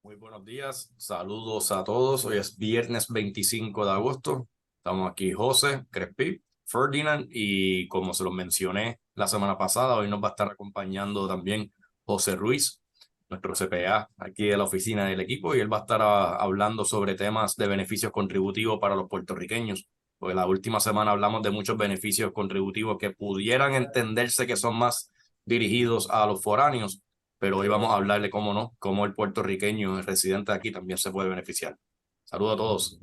Muy buenos días, saludos a todos. Hoy es viernes 25 de agosto. Estamos aquí José, Crespi, Ferdinand y como se los mencioné la semana pasada, hoy nos va a estar acompañando también José Ruiz, nuestro CPA aquí de la oficina del equipo, y él va a estar hablando sobre temas de beneficios contributivos para los puertorriqueños. Porque la última semana hablamos de muchos beneficios contributivos que pudieran entenderse que son más dirigidos a los foráneos, pero hoy vamos a hablar de cómo no, cómo el puertorriqueño, el residente de aquí, también se puede beneficiar. Saludos a todos.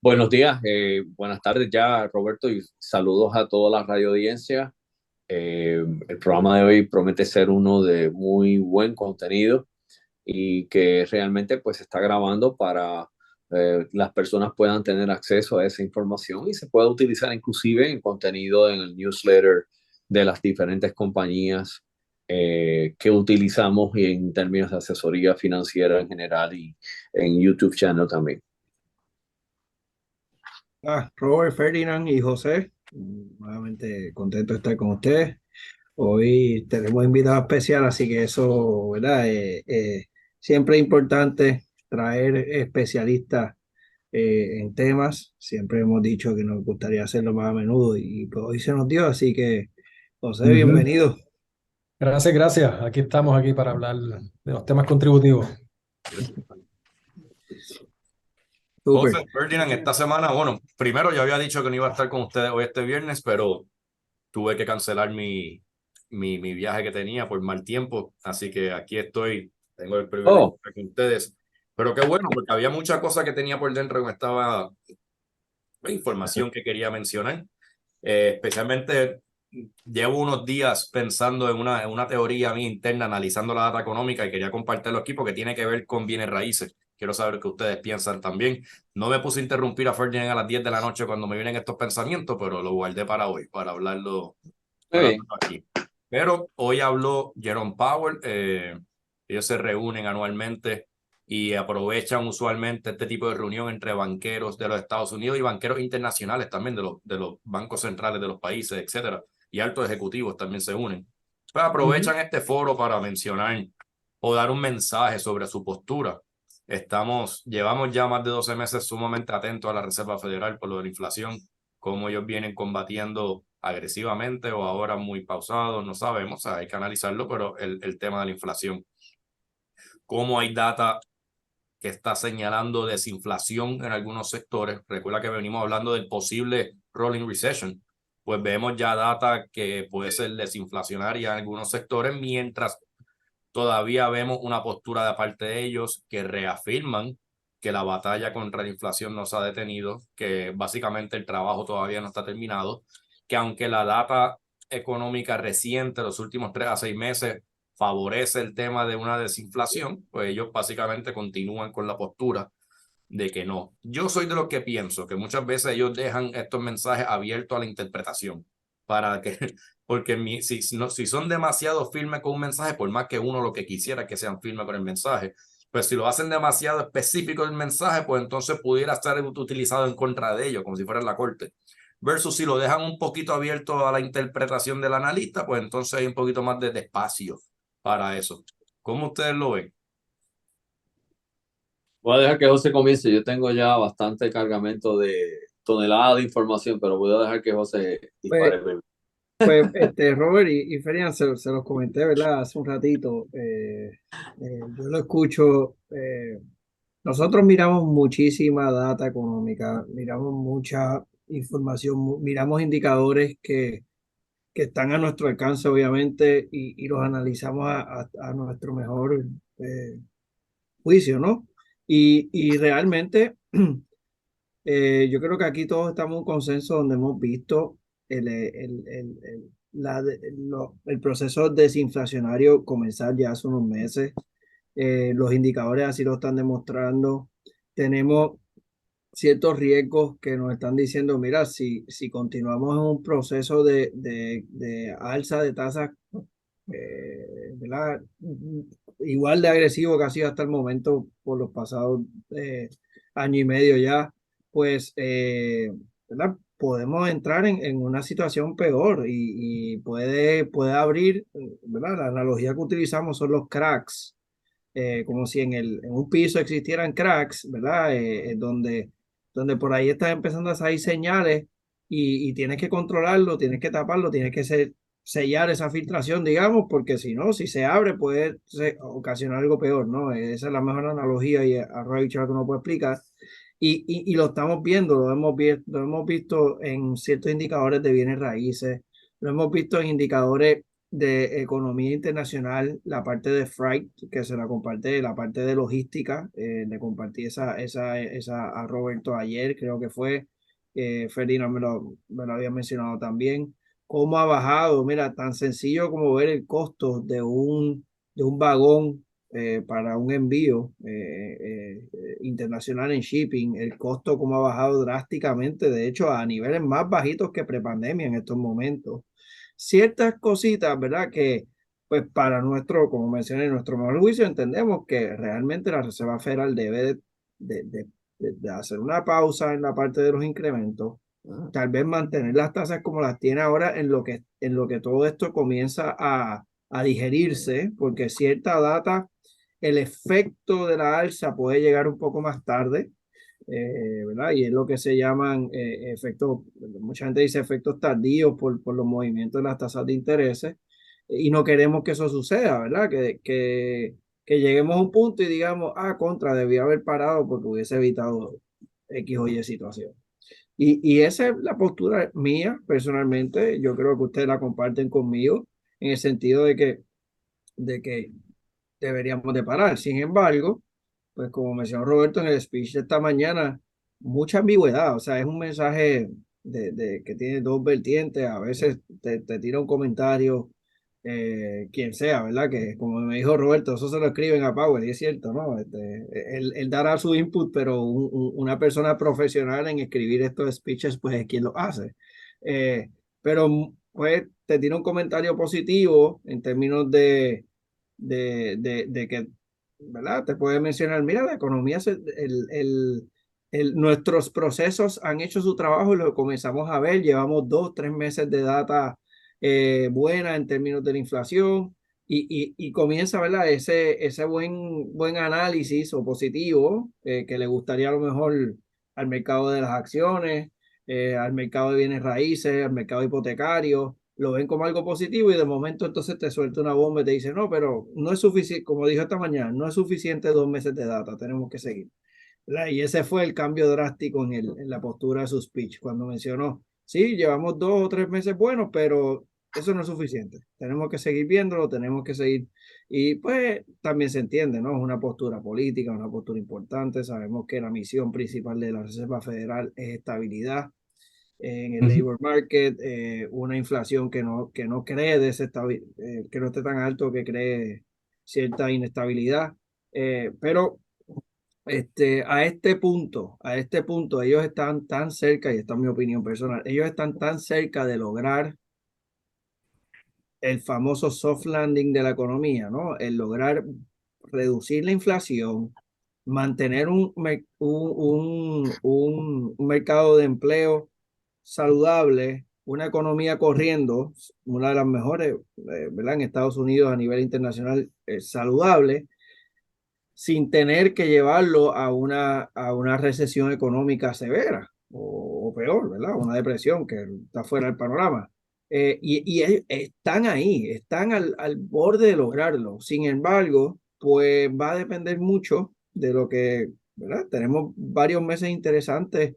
Buenos días, buenas tardes ya, Roberto, y saludos a toda la radio audiencia. El programa de hoy promete ser uno de muy buen contenido y que realmente pues se está grabando para las personas puedan tener acceso a esa información y se pueda utilizar inclusive en contenido en el newsletter de las diferentes compañías que utilizamos y en términos de asesoría financiera en general y en YouTube channel también. Robert, Ferdinand y José, nuevamente contento de estar con ustedes. Hoy tenemos invitado especial, así que eso, ¿verdad? Siempre es importante traer especialistas en temas. Siempre hemos dicho que nos gustaría hacerlo más a menudo y pues hoy se nos dio, así que José, bienvenido. Gracias. Aquí estamos aquí para hablar de los temas contributivos. Súper. José, Ferdinand, esta semana, bueno, primero yo había dicho que no iba a estar con ustedes hoy este viernes, pero tuve que cancelar mi viaje que tenía por mal tiempo, así que aquí estoy, tengo el privilegio de estar con ustedes. Pero qué bueno, porque había muchas cosas que tenía por dentro que me estaba, información que quería mencionar. Especialmente llevo unos días pensando en una teoría mía interna, analizando la data económica y quería compartirlo aquí porque tiene que ver con bienes raíces. Quiero saber qué ustedes piensan también. No me puse a interrumpir a Ferdinand a las 10 de la noche cuando me vienen estos pensamientos, pero lo guardé para hoy, para hablarlo aquí. Pero hoy habló Jerome Powell. Ellos se reúnen anualmente y aprovechan usualmente este tipo de reunión entre banqueros de los Estados Unidos y banqueros internacionales también de los bancos centrales de los países, etcétera, y altos ejecutivos también se unen. Pues aprovechan este foro para mencionar o dar un mensaje sobre su postura. Llevamos ya más de 12 meses sumamente atentos a la Reserva Federal por lo de la inflación, cómo ellos vienen combatiendo agresivamente o ahora muy pausados, no sabemos, o sea, hay que analizarlo, pero el tema de la inflación, cómo hay data que está señalando desinflación en algunos sectores. Recuerda que venimos hablando del posible rolling recession. Pues vemos ya data que puede ser desinflacionaria en algunos sectores, mientras todavía vemos una postura de parte de ellos que reafirman que la batalla contra la inflación no se ha detenido, que básicamente el trabajo todavía no está terminado, que aunque la data económica reciente, los últimos 3 a 6 meses, favorece el tema de una desinflación, pues ellos básicamente continúan con la postura de que no. Yo soy de los que pienso que muchas veces ellos dejan estos mensajes abiertos a la interpretación, para que, porque si son demasiado firmes con un mensaje, por más que uno lo que quisiera que sean firmes con el mensaje, pues si lo hacen demasiado específico el mensaje, pues entonces pudiera estar utilizado en contra de ellos, como si fuera en la corte. Versus si lo dejan un poquito abierto a la interpretación del analista, pues entonces hay un poquito más de espacio para eso. ¿Cómo ustedes lo ven? Voy a dejar que José comience. Yo tengo ya bastante cargamento de toneladas de información, pero voy a dejar que José Pues, dispare primero. Robert y Ferdinand se los comenté, ¿verdad? Hace un ratito. Yo lo escucho. Nosotros miramos muchísima data económica, miramos mucha información, miramos indicadores que están a nuestro alcance, obviamente, y los analizamos a nuestro mejor juicio, ¿no? Y realmente, yo creo que aquí todos estamos en un consenso donde hemos visto el proceso desinflacionario comenzar ya hace unos meses. Los indicadores así lo están demostrando. Tenemos ciertos riesgos que nos están diciendo, mira, si continuamos en un proceso de alza de tasas, ¿verdad? Igual de agresivo que ha sido hasta el momento por los pasados año y medio ya, pues, ¿verdad? podemos entrar en una situación peor y puede abrir, ¿verdad? La analogía que utilizamos son los cracks, como si en un piso existieran cracks, ¿verdad? Donde por ahí estás empezando a salir señales y tienes que controlarlo, tienes que taparlo, tienes que sellar esa filtración, digamos, porque si no, si se abre puede ocasionar algo peor, ¿no? Esa es la mejor analogía y a Ray Charles que uno puede explicar. Y lo estamos viendo, lo hemos visto en ciertos indicadores de bienes raíces, lo hemos visto en indicadores de economía internacional, la parte de freight, que se la comparte, la parte de logística, le compartí esa a Roberto ayer, creo que fue, Ferdinand me lo había mencionado también, cómo ha bajado, mira, tan sencillo como ver el costo de un vagón para un envío internacional en shipping, el costo como ha bajado drásticamente, de hecho a niveles más bajitos que prepandemia en estos momentos. Ciertas cositas, ¿verdad? Que pues para nuestro, como mencioné, nuestro mejor juicio, entendemos que realmente la Reserva Federal debe de, de, de hacer una pausa en la parte de los incrementos, tal vez mantener las tasas como las tiene ahora en lo que todo esto comienza a digerirse, porque cierta data, el efecto de la alza puede llegar un poco más tarde, ¿verdad? Y es lo que se llaman efectos, mucha gente dice efectos tardíos por los movimientos de las tasas de intereses, y no queremos que eso suceda, ¿verdad? Que lleguemos a un punto y digamos, debía haber parado porque hubiese evitado X o Y situación. Y esa es la postura mía, personalmente. Yo creo que ustedes la comparten conmigo en el sentido de que deberíamos de parar. Sin embargo, pues como mencionó Roberto en el speech de esta mañana, mucha ambigüedad. O sea, es un mensaje que tiene dos vertientes. A veces te tira un comentario, quien sea, ¿verdad? Que como me dijo Roberto, eso se lo escriben a Power, y es cierto, ¿no? Él dará su input, pero una persona profesional en escribir estos speeches, pues es quien lo hace. Pero pues te tira un comentario positivo en términos de que, ¿verdad? Te puede mencionar, mira, la economía, nuestros procesos han hecho su trabajo y lo comenzamos a ver. Llevamos 2, 3 meses de data buena en términos de la inflación y comienza, ¿verdad? Ese buen análisis o positivo que le gustaría a lo mejor al mercado de las acciones, al mercado de bienes raíces, al mercado hipotecario, lo ven como algo positivo y de momento entonces te suelta una bomba y te dice, no, pero no es suficiente, como dijo esta mañana, no es suficiente 2 meses de data, tenemos que seguir. ¿Verdad? Y ese fue el cambio drástico en la postura de su speech, cuando mencionó, sí, llevamos 2 o 3 meses buenos, pero eso no es suficiente, tenemos que seguir viéndolo, tenemos que seguir. Y pues también se entiende, ¿no? Es una postura política, una postura importante, sabemos que la misión principal de la Reserva Federal es estabilidad en el labor market, una inflación que no cree que no esté tan alto, que cree cierta inestabilidad. Pero a este punto, ellos están tan cerca, y esta es mi opinión personal, ellos están tan cerca de lograr el famoso soft landing de la economía, ¿no? El lograr reducir la inflación, mantener un mercado de empleo saludable, una economía corriendo, una de las mejores, ¿verdad? En Estados Unidos a nivel internacional, saludable, sin tener que llevarlo a una recesión económica severa o peor, ¿verdad? Una depresión que está fuera del panorama. Y ellos están ahí, están al borde de lograrlo. Sin embargo, pues va a depender mucho de lo que, ¿verdad? Tenemos varios meses interesantes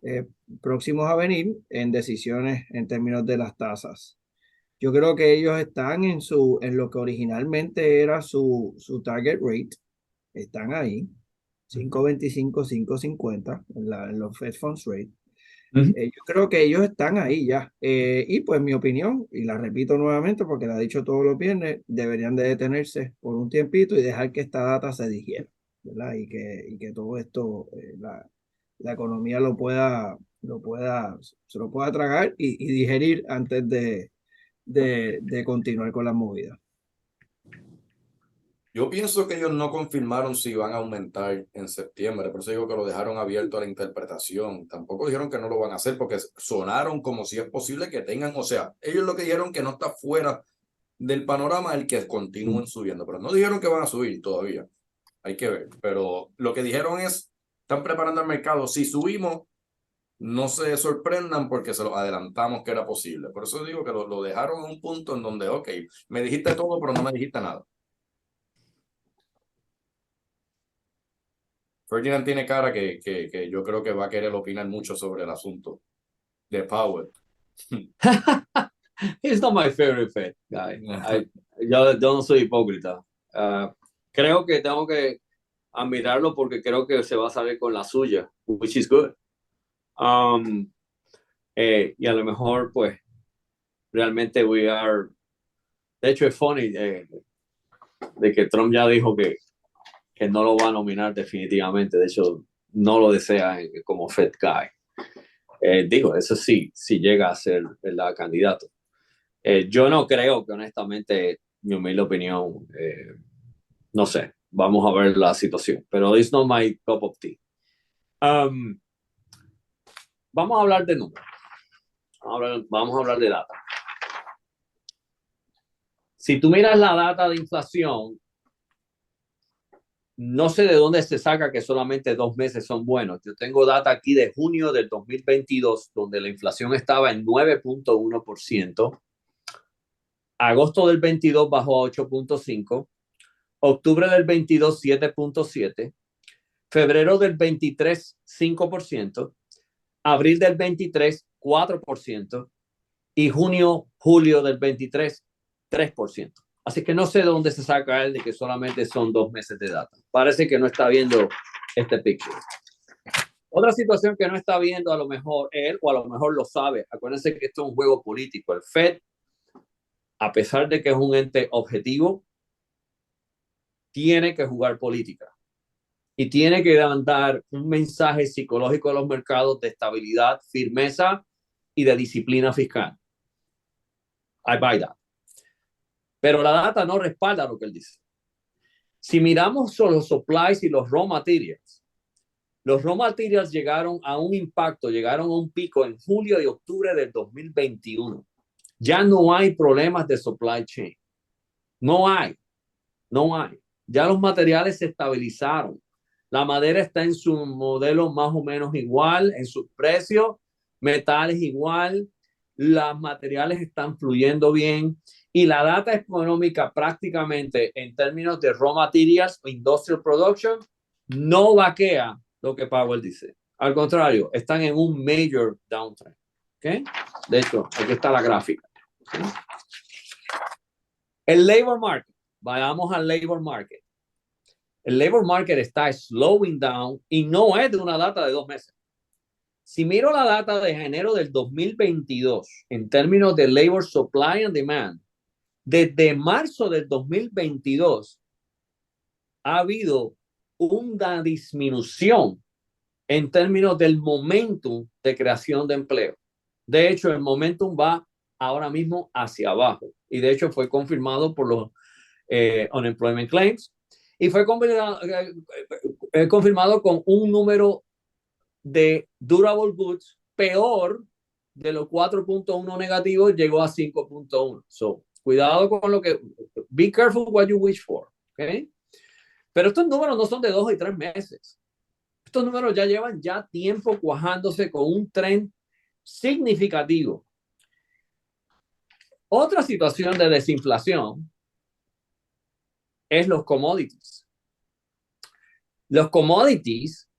eh, próximos a venir en decisiones en términos de las tasas. Yo creo que ellos están en lo que originalmente era su target rate, están ahí, 5.25, 5.50 en los Fed Funds Rate. Yo creo que ellos están ahí ya. Y pues mi opinión, y la repito nuevamente porque la he dicho todos los viernes, deberían de detenerse por un tiempito y dejar que esta data se digiera, ¿verdad? Y que todo esto, la economía se lo pueda tragar y digerir antes de continuar con la movida. Yo pienso que ellos no confirmaron si van a aumentar en septiembre, por eso digo que lo dejaron abierto a la interpretación. Tampoco dijeron que no lo van a hacer porque sonaron como si es posible que tengan, o sea, ellos lo que dijeron que no está fuera del panorama el que continúen subiendo, pero no dijeron que van a subir todavía. Hay que ver, pero lo que dijeron es, están preparando el mercado. Si subimos, no se sorprendan porque se los adelantamos que era posible. Por eso digo que lo dejaron en un punto en donde, ok, me dijiste todo, pero no me dijiste nada. Ferdinand tiene cara que yo creo que va a querer opinar mucho sobre el asunto de Powell. He's not my favorite Fed guy. Yo no soy hipócrita. Creo que tengo que admirarlo porque creo que se va a salir con la suya, which is good. Y a lo mejor, pues, realmente de hecho, es funny de que Trump ya dijo que no lo va a nominar definitivamente. De hecho, no lo desea como Fed guy. Digo, eso sí, si llega a ser el candidato. Yo no creo que honestamente, mi humilde opinión, no sé, vamos a ver la situación, pero it's not my cup of tea. Vamos a hablar de números, vamos a hablar de data. Si tú miras la data de inflación, no sé de dónde se saca que solamente 2 meses son buenos. Yo tengo data aquí de junio del 2022, donde la inflación estaba en 9.1%. Agosto del 22 bajó a 8.5%. Octubre del 22, 7.7%. Febrero del 23, 5%. Abril del 23, 4%. Y julio del 23, 3%. Así que no sé de dónde se saca él de que solamente son 2 meses de data. Parece que no está viendo este picture. Otra situación que no está viendo a lo mejor él, o a lo mejor lo sabe. Acuérdense que esto es un juego político. El Fed, a pesar de que es un ente objetivo, tiene que jugar política. Y tiene que dar un mensaje psicológico a los mercados de estabilidad, firmeza y de disciplina fiscal. I buy that. Pero la data no respalda lo que él dice. Si miramos solo los supplies y los raw materials llegaron a un impacto, llegaron a un pico en julio y octubre del 2021. Ya no hay problemas de supply chain. No hay. Ya los materiales se estabilizaron. La madera está en su modelo más o menos igual, en sus precios, metales igual, los materiales están fluyendo bien y la data económica prácticamente en términos de raw materials o industrial production no vaquea lo que Powell dice. Al contrario, están en un major downtrend. ¿Okay? De hecho, aquí está la gráfica. ¿Okay? El labor market. Vayamos al labor market. El labor market está slowing down y no es de una data de 2 meses. Si miro la data de enero del 2022 en términos de labor supply and demand, desde marzo del 2022 ha habido una disminución en términos del momentum de creación de empleo. De hecho, el momentum va ahora mismo hacia abajo y de hecho fue confirmado por los unemployment claims y fue confirmado con un número de durable goods peor de los 4.1 negativos, llegó a 5.1. So, cuidado con lo que, be careful what you wish for, ¿ok? Pero estos números no son de 2 y 3 meses. Estos números ya llevan tiempo cuajándose con un trend significativo. Otra situación de desinflación es los commodities. Los commodities,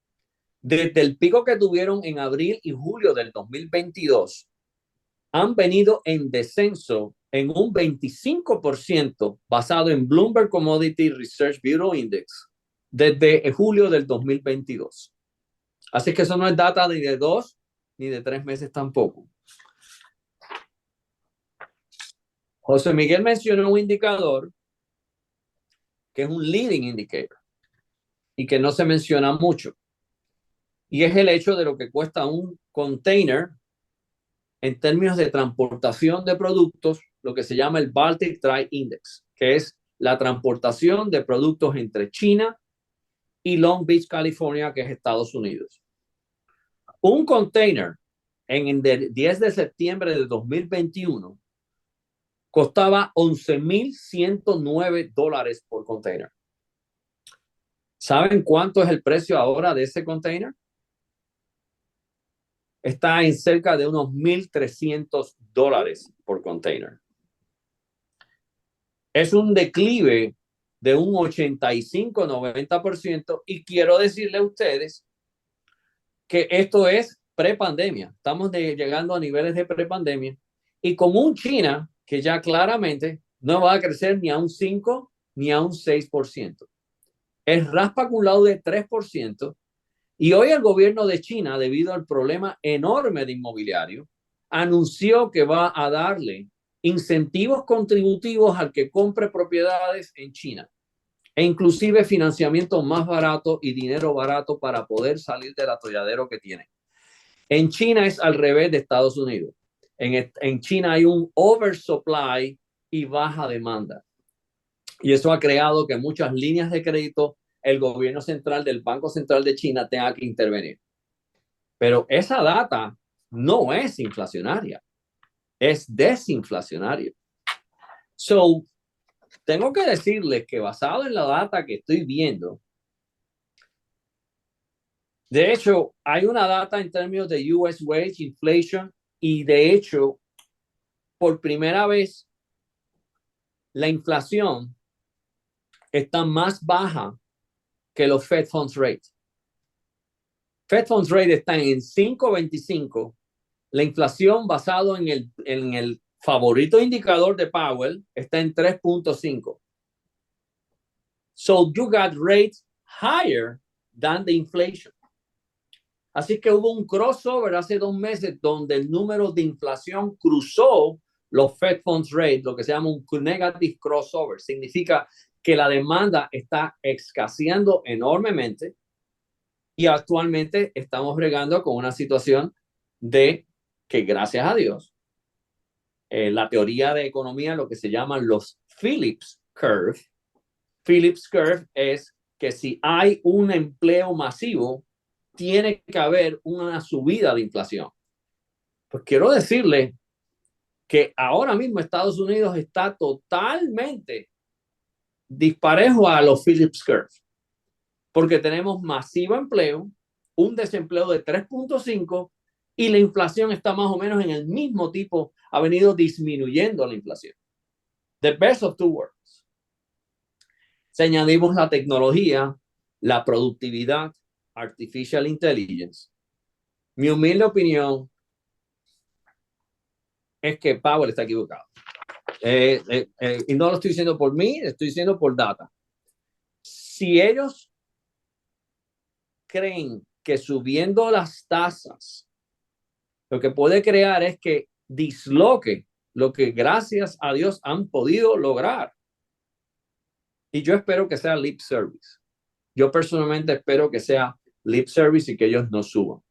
desde el pico que tuvieron en abril y julio del 2022, han venido en descenso en un 25% basado en Bloomberg Commodity Research Bureau Index desde julio del 2022. Así que eso no es data ni de 2 ni de 3 meses tampoco. José Miguel mencionó un indicador que es un leading indicator y que no se menciona mucho. Y es el hecho de lo que cuesta un container en términos de transportación de productos, lo que se llama el Baltic Dry Index, que es la transportación de productos entre China y Long Beach, California, que es Estados Unidos. Un container en el 10 de septiembre de 2021 costaba $11,109 por container. ¿Saben cuánto es el precio ahora de ese container? Está en cerca de unos $1,300 por container. Es un declive de un 85-90%, y quiero decirle a ustedes que esto es prepandemia. Estamos llegando a niveles de prepandemia, y con un China que ya claramente no va a crecer ni a un 5 ni a un 6%. Es raspa con un lado de 3%. Y hoy el gobierno de China, debido al problema enorme de inmobiliario, anunció que va a darle incentivos contributivos al que compre propiedades en China, e inclusive financiamiento más barato y dinero barato para poder salir del atolladero que tienen. En China es al revés de Estados Unidos. En China hay un oversupply y baja demanda. Y eso ha creado que muchas líneas de crédito el gobierno central del Banco Central de China tenga que intervenir. Pero esa data no es inflacionaria, es desinflacionaria. So, tengo que decirles que basado en la data que estoy viendo, de hecho, hay una data en términos de US wage inflation, y de hecho, por primera vez, la inflación está más baja que los Fed Funds Rate. Fed Funds Rate está en 5.25. La inflación basado en el favorito indicador de Powell está en 3.5. So you got rates higher than the inflation. Así que hubo un crossover hace 2 meses donde el número de inflación cruzó los Fed Funds Rate, lo que se llama un negative crossover. Significa que la demanda está escaseando enormemente, y actualmente estamos bregando con una situación de que, gracias a Dios, la teoría de economía, lo que se llaman los Phillips Curve. Phillips Curve es que si hay un empleo masivo, tiene que haber una subida de inflación. Pues quiero decirle que ahora mismo Estados Unidos está totalmente disparejo a los Phillips Curve, porque tenemos masivo empleo, un desempleo de 3.5, y la inflación está más o menos en el mismo tipo, ha venido disminuyendo la inflación. The best of two worlds. Si añadimos la tecnología, la productividad, artificial intelligence, mi humilde opinión es que Powell está equivocado. Y no lo estoy diciendo por mí, estoy diciendo por data. Si ellos creen que subiendo las tasas lo que puede crear es que disloque lo que gracias a Dios han podido lograr, y yo espero que sea lip service. Yo personalmente espero que sea lip service y que ellos no suban.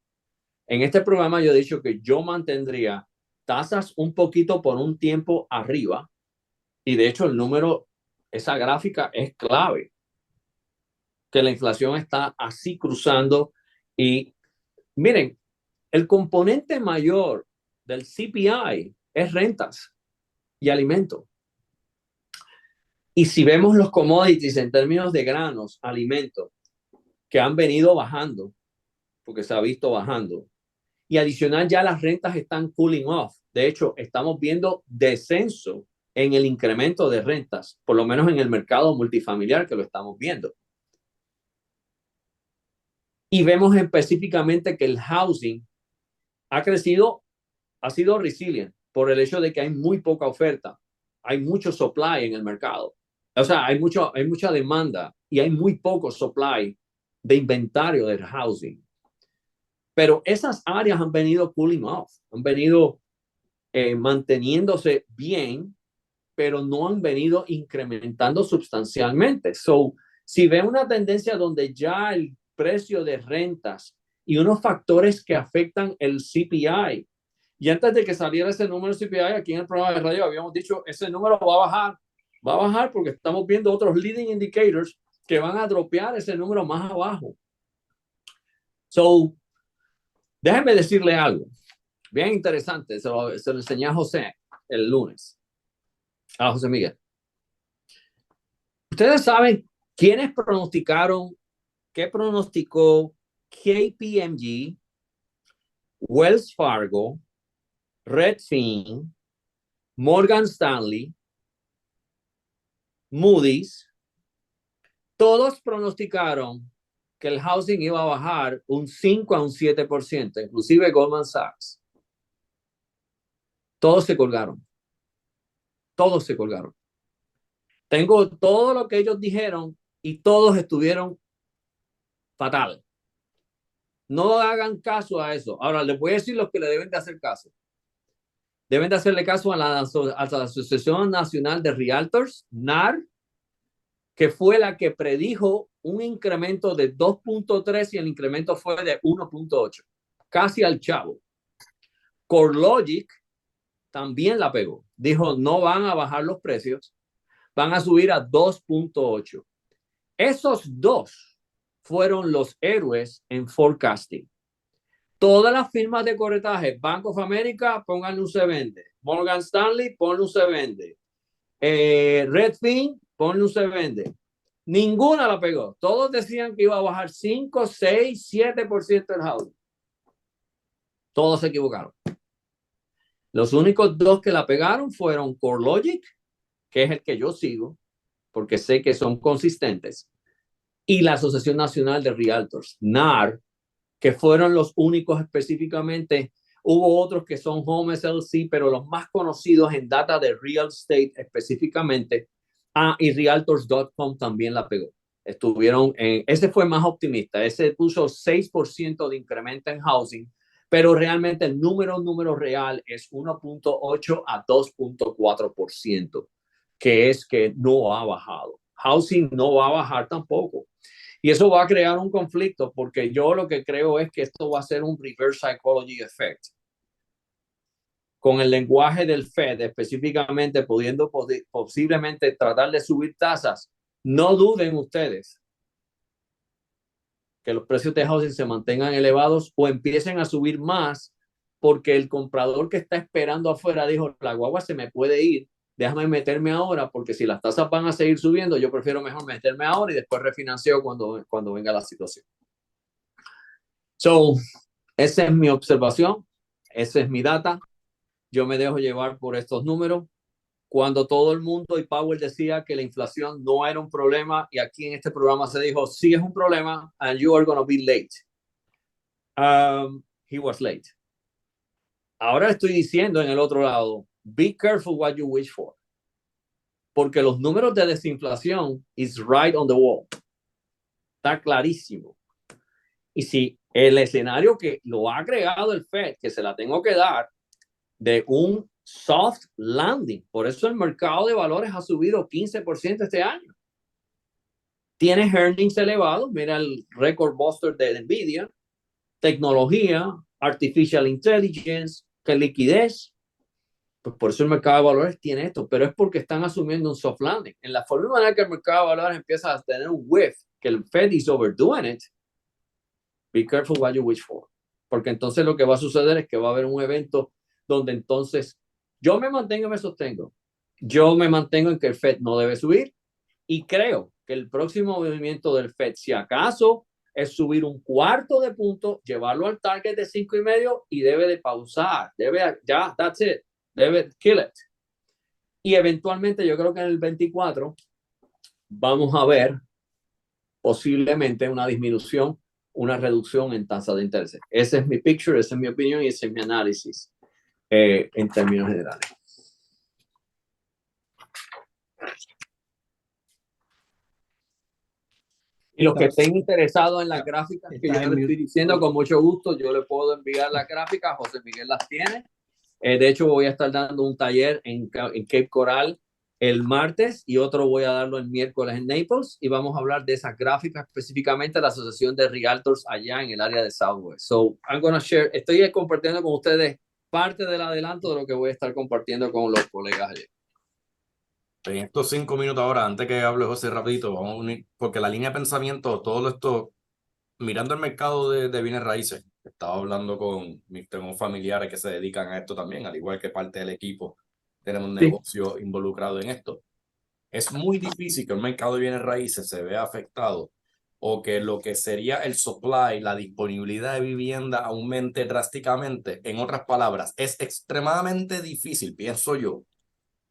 En este programa yo he dicho que yo mantendría tasas un poquito por un tiempo arriba, y de hecho el número, esa gráfica es clave, que la inflación está así cruzando. Y miren, el componente mayor del CPI es rentas y alimentos. Y si vemos los commodities en términos de granos, alimentos, que han venido bajando, porque se ha visto bajando, y adicional ya las rentas están cooling off. De hecho, estamos viendo descenso en el incremento de rentas, por lo menos en el mercado multifamiliar, que lo estamos viendo. Y vemos específicamente que el housing ha crecido, ha sido resilient por el hecho de que hay muy poca oferta, hay mucho supply en el mercado. O sea, hay mucha demanda y hay muy poco supply de inventario del housing. Pero esas áreas han venido cooling off, han venido manteniéndose bien, pero no han venido incrementando sustancialmente. So, si ve una tendencia donde ya el precio de rentas y unos factores que afectan el CPI, y antes de que saliera ese número CPI, aquí en el programa de radio habíamos dicho, ese número va Va a bajar porque estamos viendo otros leading indicators que van a dropear ese número más abajo. So, déjenme decirle algo bien interesante. Se lo enseñé a José el lunes, a José Miguel. Ustedes saben quiénes pronosticaron, qué pronosticó KPMG, Wells Fargo, Redfin, Morgan Stanley, Moody's. Todos pronosticaron que el housing iba a bajar un 5 a un 7%, inclusive Goldman Sachs. Todos se colgaron. Todos se colgaron. Tengo todo lo que ellos dijeron y todos estuvieron fatal. No hagan caso a eso. Ahora les voy a decir lo que le deben de hacer caso. Deben de hacerle caso a la Asociación Nacional de Realtors, NAR, que fue la que predijo un incremento de 2.3 y el incremento fue de 1.8, casi al chavo. CoreLogic también la pegó. Dijo, no van a bajar los precios, van a subir a 2.8. Esos dos fueron los héroes en forecasting. Todas las firmas de corretaje, Bank of America, pónganle un se vende. Morgan Stanley, ponle un se vende. Redfin, ponle un se vende. Ninguna la pegó. Todos decían que iba a bajar 5, 6, 7% el housing. Todos se equivocaron. Los únicos dos que la pegaron fueron CoreLogic, que es el que yo sigo, porque sé que son consistentes, y la Asociación Nacional de Realtors, NAR, que fueron los únicos específicamente. Hubo otros que son Home SLC, pero los más conocidos en data de real estate específicamente. Y Realtors.com también la pegó. Estuvieron ese fue más optimista. Ese puso 6% de incremento en housing, pero realmente el número real es 1.8 a 2.4%, que es que no ha bajado. Housing no va a bajar tampoco. Y eso va a crear un conflicto porque yo lo que creo es que esto va a ser un reverse psychology effect. Con el lenguaje del Fed específicamente pudiendo posiblemente tratar de subir tasas, no duden ustedes que los precios de housing se mantengan elevados o empiecen a subir más porque el comprador que está esperando afuera dijo, la guagua se me puede ir, déjame meterme ahora porque si las tasas van a seguir subiendo, yo prefiero mejor meterme ahora y después refinancio cuando venga la situación. So, esa es mi observación, esa es mi data. Yo me dejo llevar por estos números. Cuando todo el mundo y Powell decía que la inflación no era un problema y aquí en este programa se dijo, sí es un problema and you are going to be late. He was late. Ahora estoy diciendo en el otro lado, be careful what you wish for. Porque los números de desinflación is right on the wall. Está clarísimo. Y si el escenario que lo ha creado el Fed, que se la tengo que dar, de un soft landing, por eso el mercado de valores ha subido 15% este año. Tienes earnings elevados, mira el record buster de Nvidia, tecnología, artificial intelligence, que liquidez. Pues por eso el mercado de valores tiene esto, pero es porque están asumiendo un soft landing. En la forma en la que el mercado de valores empieza a tener un whiff, que el Fed is overdoing it, be careful what you wish for. Porque entonces lo que va a suceder es que va a haber un evento donde entonces yo me mantengo y me sostengo. Yo me mantengo en que el Fed no debe subir y creo que el próximo movimiento del Fed, si acaso, es subir un cuarto de punto, llevarlo al target de 5.5 y debe de pausar. Ya, that's it. Debe kill it. Y eventualmente yo creo que en el 24 vamos a ver posiblemente una disminución, una reducción en tasa de interés. Ese es mi picture, esa es mi opinión y ese es mi análisis en términos generales. Y los que estén interesados en las gráficas que yo les estoy diciendo, con mucho gusto, yo le puedo enviar las gráficas. José Miguel las tiene. De hecho, voy a estar dando un taller en Cape Coral el martes y otro voy a darlo el miércoles en Naples y vamos a hablar de esas gráficas específicamente de la Asociación de Realtors allá en el área de Southwest. So, I'm going to share, estoy compartiendo con ustedes parte del adelanto de lo que voy a estar compartiendo con los colegas allí. En estos 5 minutos ahora, antes que hable José rapidito, vamos a unir, porque la línea de pensamiento, todo esto, mirando el mercado de bienes raíces, estaba hablando tengo familiares que se dedican a esto también, al igual que parte del equipo, tenemos un Sí. negocio involucrado en esto. Es muy difícil que el mercado de bienes raíces se vea afectado o que lo que sería el supply, la disponibilidad de vivienda aumente drásticamente. En otras palabras, es extremadamente difícil, pienso yo,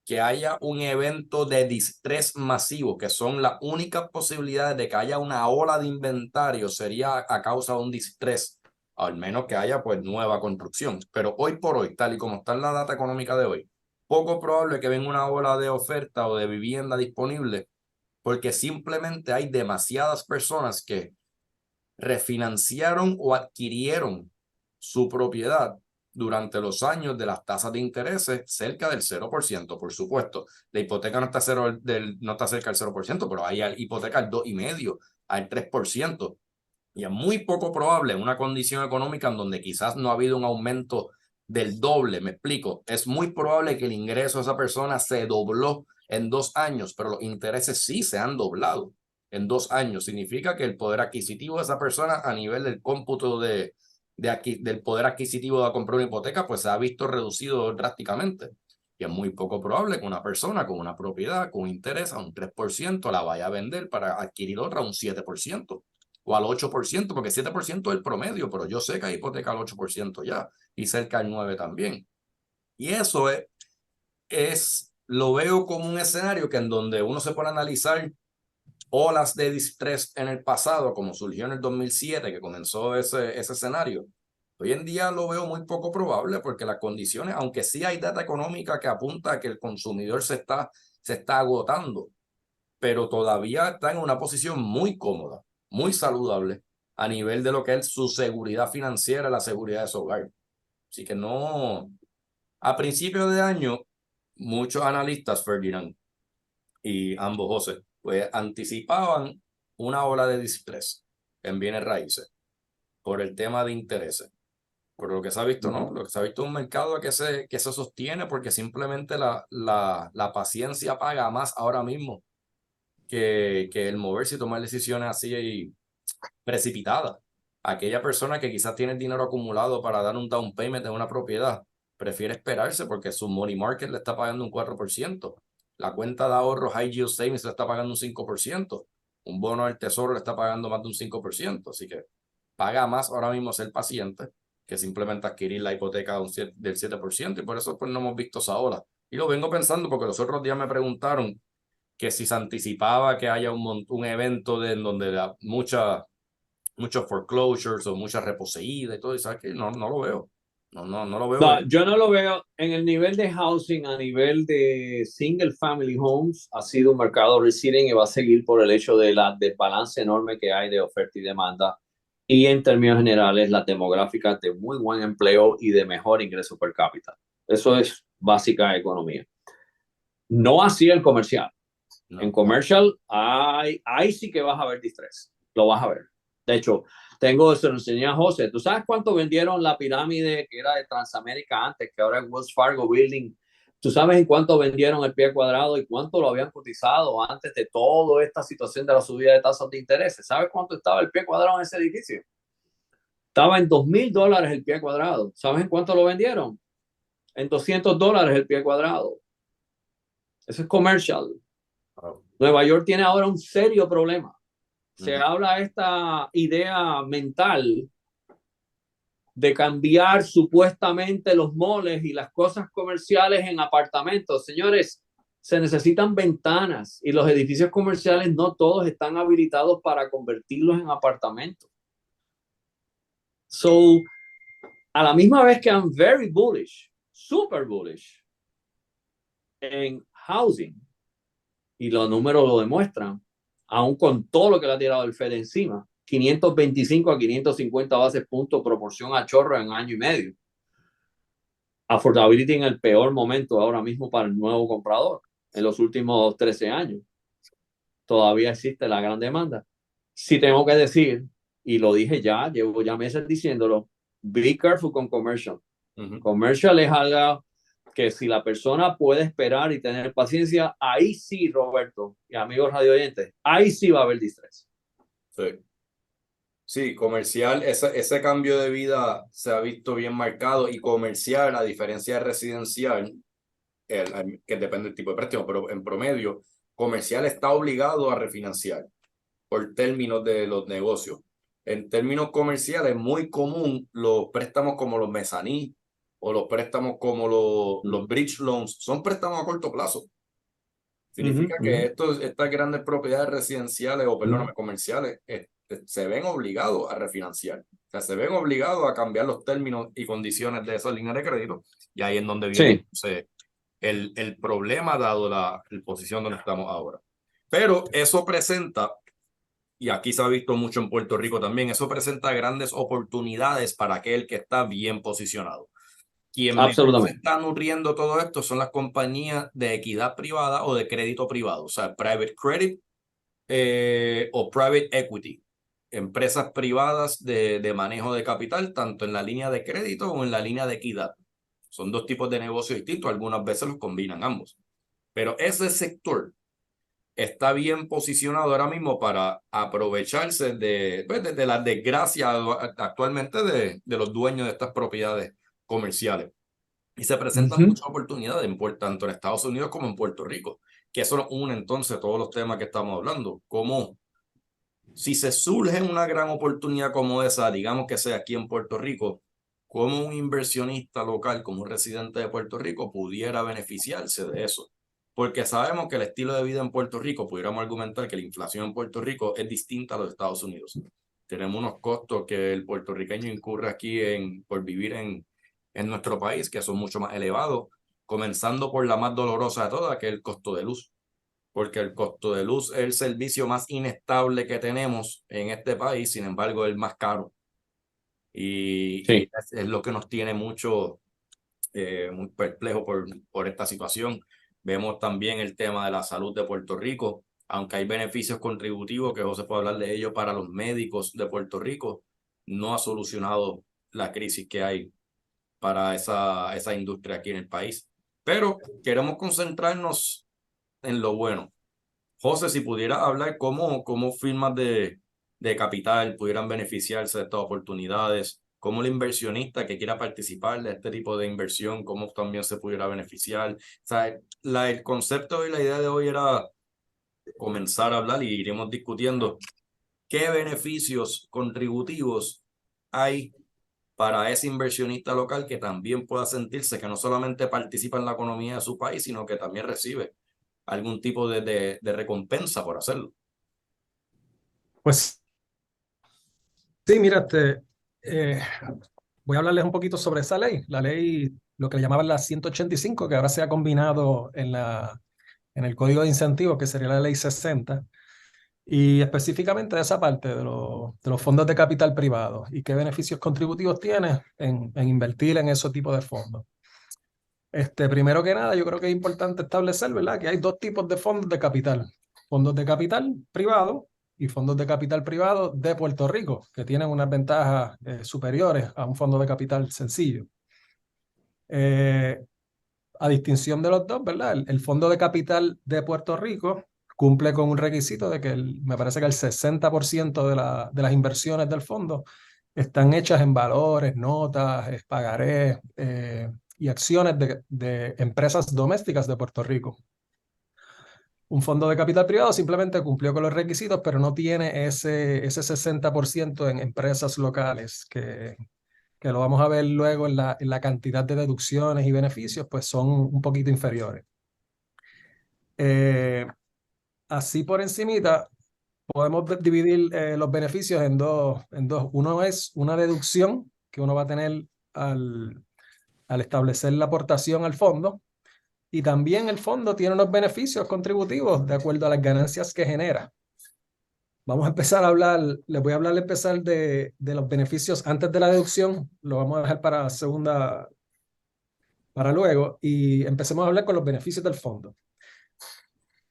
que haya un evento de distrés masivo, que son las únicas posibilidades de que haya una ola de inventario, sería a causa de un distrés, al menos que haya pues nueva construcción. Pero hoy por hoy, tal y como está en la data económica de hoy, poco probable que venga una ola de oferta o de vivienda disponible, porque simplemente hay demasiadas personas que refinanciaron o adquirieron su propiedad durante los años de las tasas de intereses cerca del 0%, por supuesto. La hipoteca no está, no está cerca del 0%, pero hay hipoteca al 2,5%, al 3%. Y es muy poco probable en una condición económica en donde quizás no ha habido un aumento del doble, me explico. Es muy probable que el ingreso de esa persona se dobló en 2 años, pero los intereses sí se han doblado en 2 años. Significa que el poder adquisitivo de esa persona a nivel del cómputo del poder adquisitivo de comprar una hipoteca, pues se ha visto reducido drásticamente. Y es muy poco probable que una persona con una propiedad con interés a un 3% la vaya a vender para adquirir otra a un 7% o al 8%, porque 7% es el promedio, pero yo sé que hay hipoteca al 8% ya y cerca al 9% también. Y eso lo veo como un escenario que en donde uno se puede analizar olas de distrés en el pasado, como surgió en el 2007, que comenzó ese escenario. Hoy en día lo veo muy poco probable porque las condiciones, aunque sí hay data económica que apunta a que el consumidor se está agotando, pero todavía está en una posición muy cómoda, muy saludable a nivel de lo que es su seguridad financiera, la seguridad de su hogar. Así que no, a principios de año, muchos analistas, Ferdinand y ambos José, pues anticipaban una ola de distrés en bienes raíces por el tema de intereses. Por lo que se ha visto, ¿no? Lo que se ha visto es un mercado que se sostiene porque simplemente la paciencia paga más ahora mismo que el moverse y tomar decisiones así precipitadas. Aquella persona que quizás tiene el dinero acumulado para dar un down payment en una propiedad, prefiere esperarse porque su money market le está pagando un 4%. La cuenta de ahorros High Yield Savings le está pagando un 5%. Un bono del tesoro le está pagando más de un 5%. Así que paga más ahora mismo ser paciente que simplemente adquirir la hipoteca del 7%. Y por eso pues no hemos visto esa ola. Y lo vengo pensando porque los otros días me preguntaron que si se anticipaba que haya un evento en donde muchos foreclosures o muchas reposeídas y todo, y sabes que no lo veo. No lo veo. No, yo no lo veo en el nivel de housing, a nivel de single family homes, ha sido un mercado resilient y va a seguir por el hecho del balance enorme que hay de oferta y demanda. Y en términos generales, las demográficas de muy buen empleo y de mejor ingreso per cápita. Eso es básica economía. No así el comercial. No. En comercial, ahí sí que vas a ver distrés. Lo vas a ver. De hecho, se lo enseñé a José. ¿Tú sabes cuánto vendieron la pirámide que era de Transamérica antes, que ahora es Wells Fargo Building? ¿Tú sabes en cuánto vendieron el pie cuadrado y cuánto lo habían cotizado antes de toda esta situación de la subida de tasas de interés? ¿Sabes cuánto estaba el pie cuadrado en ese edificio? Estaba en $2,000 el pie cuadrado. ¿Sabes en cuánto lo vendieron? En $200 el pie cuadrado. Eso es comercial. Nueva York tiene ahora un serio problema. Se habla de esta idea mental de cambiar supuestamente los moles y las cosas comerciales en apartamentos. Señores, se necesitan ventanas y los edificios comerciales no todos están habilitados para convertirlos en apartamentos. So, a la misma vez que I'm very bullish, super bullish en housing, y los números lo demuestran, aún con todo lo que le ha tirado el Fed encima, 525 a 550 bases puntos proporción a chorro en año y medio. Affordability en el peor momento ahora mismo para el nuevo comprador en los últimos 13 años. Todavía existe la gran demanda. Sí tengo que decir, y lo dije ya, llevo ya meses diciéndolo, be careful con commercial. Commercial es algo que si la persona puede esperar y tener paciencia, ahí sí, Roberto y amigos radio oyentes, ahí sí va a haber distrés. Sí. Sí, comercial, ese cambio de vida se ha visto bien marcado y comercial, a diferencia de residencial, que depende del tipo de préstamo, pero en promedio, comercial está obligado a refinanciar por términos de los negocios. En términos comerciales, es muy común los préstamos como los mezzanine o los préstamos como los bridge loans, son préstamos a corto plazo. Significa que estas grandes propiedades residenciales o, perdóname, comerciales se ven obligados a refinanciar. O sea, se ven obligados a cambiar los términos y condiciones de esas líneas de crédito. Y ahí es donde viene el problema dado la posición donde estamos ahora. Pero eso presenta, y aquí se ha visto mucho en Puerto Rico también, eso presenta grandes oportunidades para aquel que está bien posicionado. Quien mejor se está nutriendo todo esto son las compañías de equidad privada o de crédito privado, o sea, private credit o private equity, empresas privadas de manejo de capital, tanto en la línea de crédito o en la línea de equidad. Son dos tipos de negocios distintos, algunas veces los combinan ambos. Pero ese sector está bien posicionado ahora mismo para aprovecharse de las desgracias actualmente de los dueños de estas propiedades comerciales. Y se presentan muchas oportunidades tanto en Estados Unidos como en Puerto Rico, que eso nos une entonces todos los temas que estamos hablando. Como si se surge una gran oportunidad como esa, digamos que sea aquí en Puerto Rico, ¿cómo un inversionista local, como un residente de Puerto Rico, pudiera beneficiarse de eso? Porque sabemos que el estilo de vida en Puerto Rico, pudiéramos argumentar que la inflación en Puerto Rico es distinta a los Estados Unidos. Tenemos unos costos que el puertorriqueño incurre aquí por vivir en nuestro país, que son mucho más elevados, comenzando por la más dolorosa de todas, que es el costo de luz. Porque el costo de luz es el servicio más inestable que tenemos en este país, sin embargo, es el más caro. Y es lo que nos tiene mucho muy perplejo por esta situación. Vemos también el tema de la salud de Puerto Rico, aunque hay beneficios contributivos, que José puede hablar de ello para los médicos de Puerto Rico, no ha solucionado la crisis que hay para esa industria aquí en el país. Pero queremos concentrarnos en lo bueno. José, si pudiera hablar cómo firmas de capital pudieran beneficiarse de estas oportunidades, cómo el inversionista que quiera participar de este tipo de inversión, cómo también se pudiera beneficiar. O sea, el concepto y la idea de hoy era comenzar a hablar y iremos discutiendo qué beneficios contributivos hay para ese inversionista local que también pueda sentirse que no solamente participa en la economía de su país, sino que también recibe algún tipo de recompensa por hacerlo. Pues sí, mira, voy a hablarles un poquito sobre esa ley. La ley, lo que le llamaban la 185, que ahora se ha combinado en el Código de Incentivos, que sería la ley 60, y específicamente de esa parte de los fondos de capital privado y qué beneficios contributivos tiene en invertir en ese tipo de fondos. Primero que nada, yo creo que es importante establecer, ¿verdad?, que hay dos tipos de fondos de capital. Fondos de capital privado y fondos de capital privado de Puerto Rico, que tienen unas ventajas superiores a un fondo de capital sencillo. A distinción de los dos, ¿verdad? El fondo de capital de Puerto Rico cumple con un requisito de que me parece que el 60% de las inversiones del fondo están hechas en valores, notas, pagarés y acciones de empresas domésticas de Puerto Rico. Un fondo de capital privado simplemente cumplió con los requisitos, pero no tiene ese 60% en empresas locales, que lo vamos a ver luego en la cantidad de deducciones y beneficios, pues son un poquito inferiores. Así por encimita, podemos dividir los beneficios en dos. Uno es una deducción que uno va a tener al establecer la aportación al fondo, y también el fondo tiene unos beneficios contributivos de acuerdo a las ganancias que genera. Vamos a empezar a hablar, les voy a hablar empezar de los beneficios antes de la deducción, lo vamos a dejar para luego, y empecemos a hablar con los beneficios del fondo.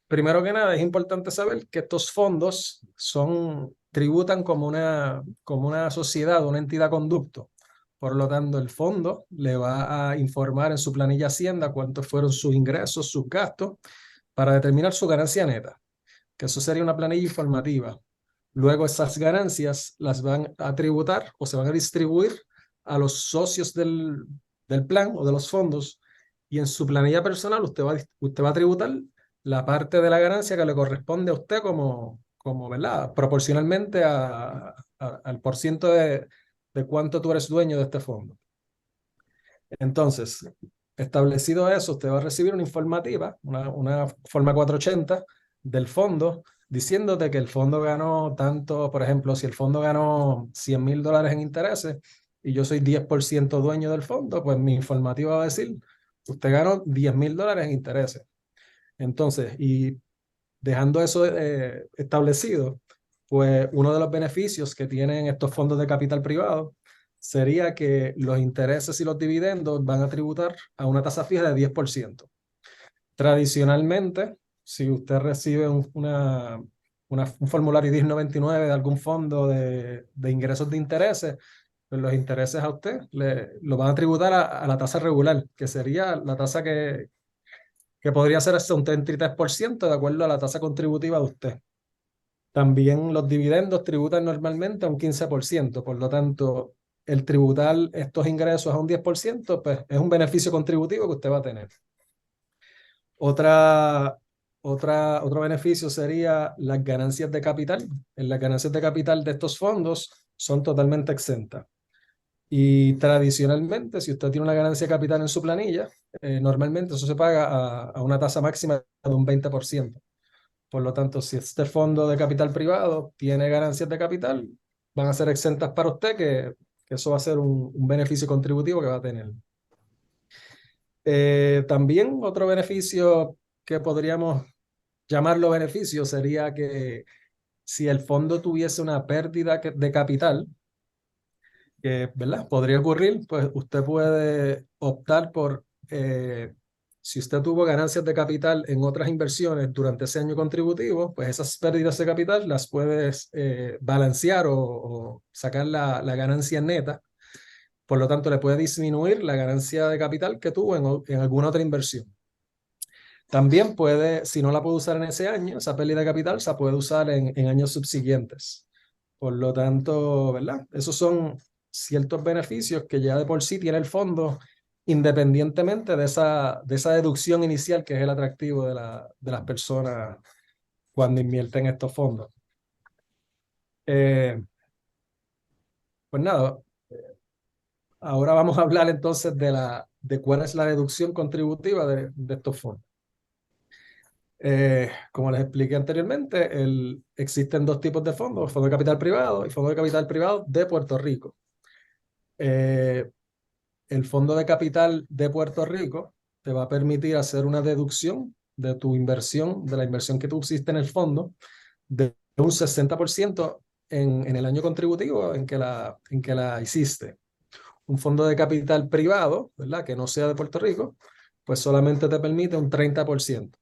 Primero que nada, es importante saber que estos fondos tributan como una sociedad, una entidad conducto. Por lo tanto, el fondo le va a informar en su planilla Hacienda cuántos fueron sus ingresos, sus gastos, para determinar su ganancia neta, que eso sería una planilla informativa. Luego esas ganancias las van a tributar o se van a distribuir a los socios del plan o de los fondos, y en su planilla personal usted va a tributar la parte de la ganancia que le corresponde a usted ¿verdad? Proporcionalmente al porciento de cuánto tú eres dueño de este fondo. Entonces, establecido eso, usted va a recibir una informativa, una forma 480 del fondo, diciéndote que el fondo ganó tanto. Por ejemplo, si el fondo ganó $100,000 en intereses y yo soy 10% dueño del fondo, pues mi informativa va a decir, usted ganó $10,000 en intereses. Entonces, y dejando eso establecido, pues uno de los beneficios que tienen estos fondos de capital privado sería que los intereses y los dividendos van a tributar a una tasa fija de 10%. Tradicionalmente, si usted recibe un formulario 1099 de algún fondo de ingresos de intereses, pues los intereses a usted lo van a tributar a la tasa regular, que sería la tasa que podría ser hasta un 33% de acuerdo a la tasa contributiva de usted. También los dividendos tributan normalmente a un 15%, por lo tanto, el tributar estos ingresos a un 10%, pues es un beneficio contributivo que usted va a tener. Otro beneficio sería las ganancias de capital. Las ganancias de capital de estos fondos son totalmente exentas. Y tradicionalmente, si usted tiene una ganancia de capital en su planilla, normalmente eso se paga a una tasa máxima de un 20%. Por lo tanto, si este fondo de capital privado tiene ganancias de capital, van a ser exentas para usted, que eso va a ser un beneficio contributivo que va a tener. También otro beneficio que podríamos llamarlo beneficio sería que si el fondo tuviese una pérdida de capital, que, ¿verdad?, podría ocurrir, pues usted puede optar por, si usted tuvo ganancias de capital en otras inversiones durante ese año contributivo, pues esas pérdidas de capital las puedes balancear o sacar la ganancia neta. Por lo tanto, le puede disminuir la ganancia de capital que tuvo en alguna otra inversión. También puede, si no la puede usar en ese año, esa pérdida de capital se puede usar en años subsiguientes. Por lo tanto, ¿verdad? Esos son ciertos beneficios que ya de por sí tiene el fondo, independientemente de esa deducción inicial, que es el atractivo de las personas cuando invierten en estos fondos. Pues nada, ahora vamos a hablar entonces de cuál es la deducción contributiva de estos fondos. Como les expliqué anteriormente, existen dos tipos de fondos: fondo de capital privado y fondo de capital privado de Puerto Rico. El fondo de capital de Puerto Rico te va a permitir hacer una deducción de tu inversión, de la inversión que tú hiciste en el fondo, de un 60% en el año contributivo en que la hiciste. Un fondo de capital privado, ¿verdad?, que no sea de Puerto Rico, pues solamente te permite un 30%.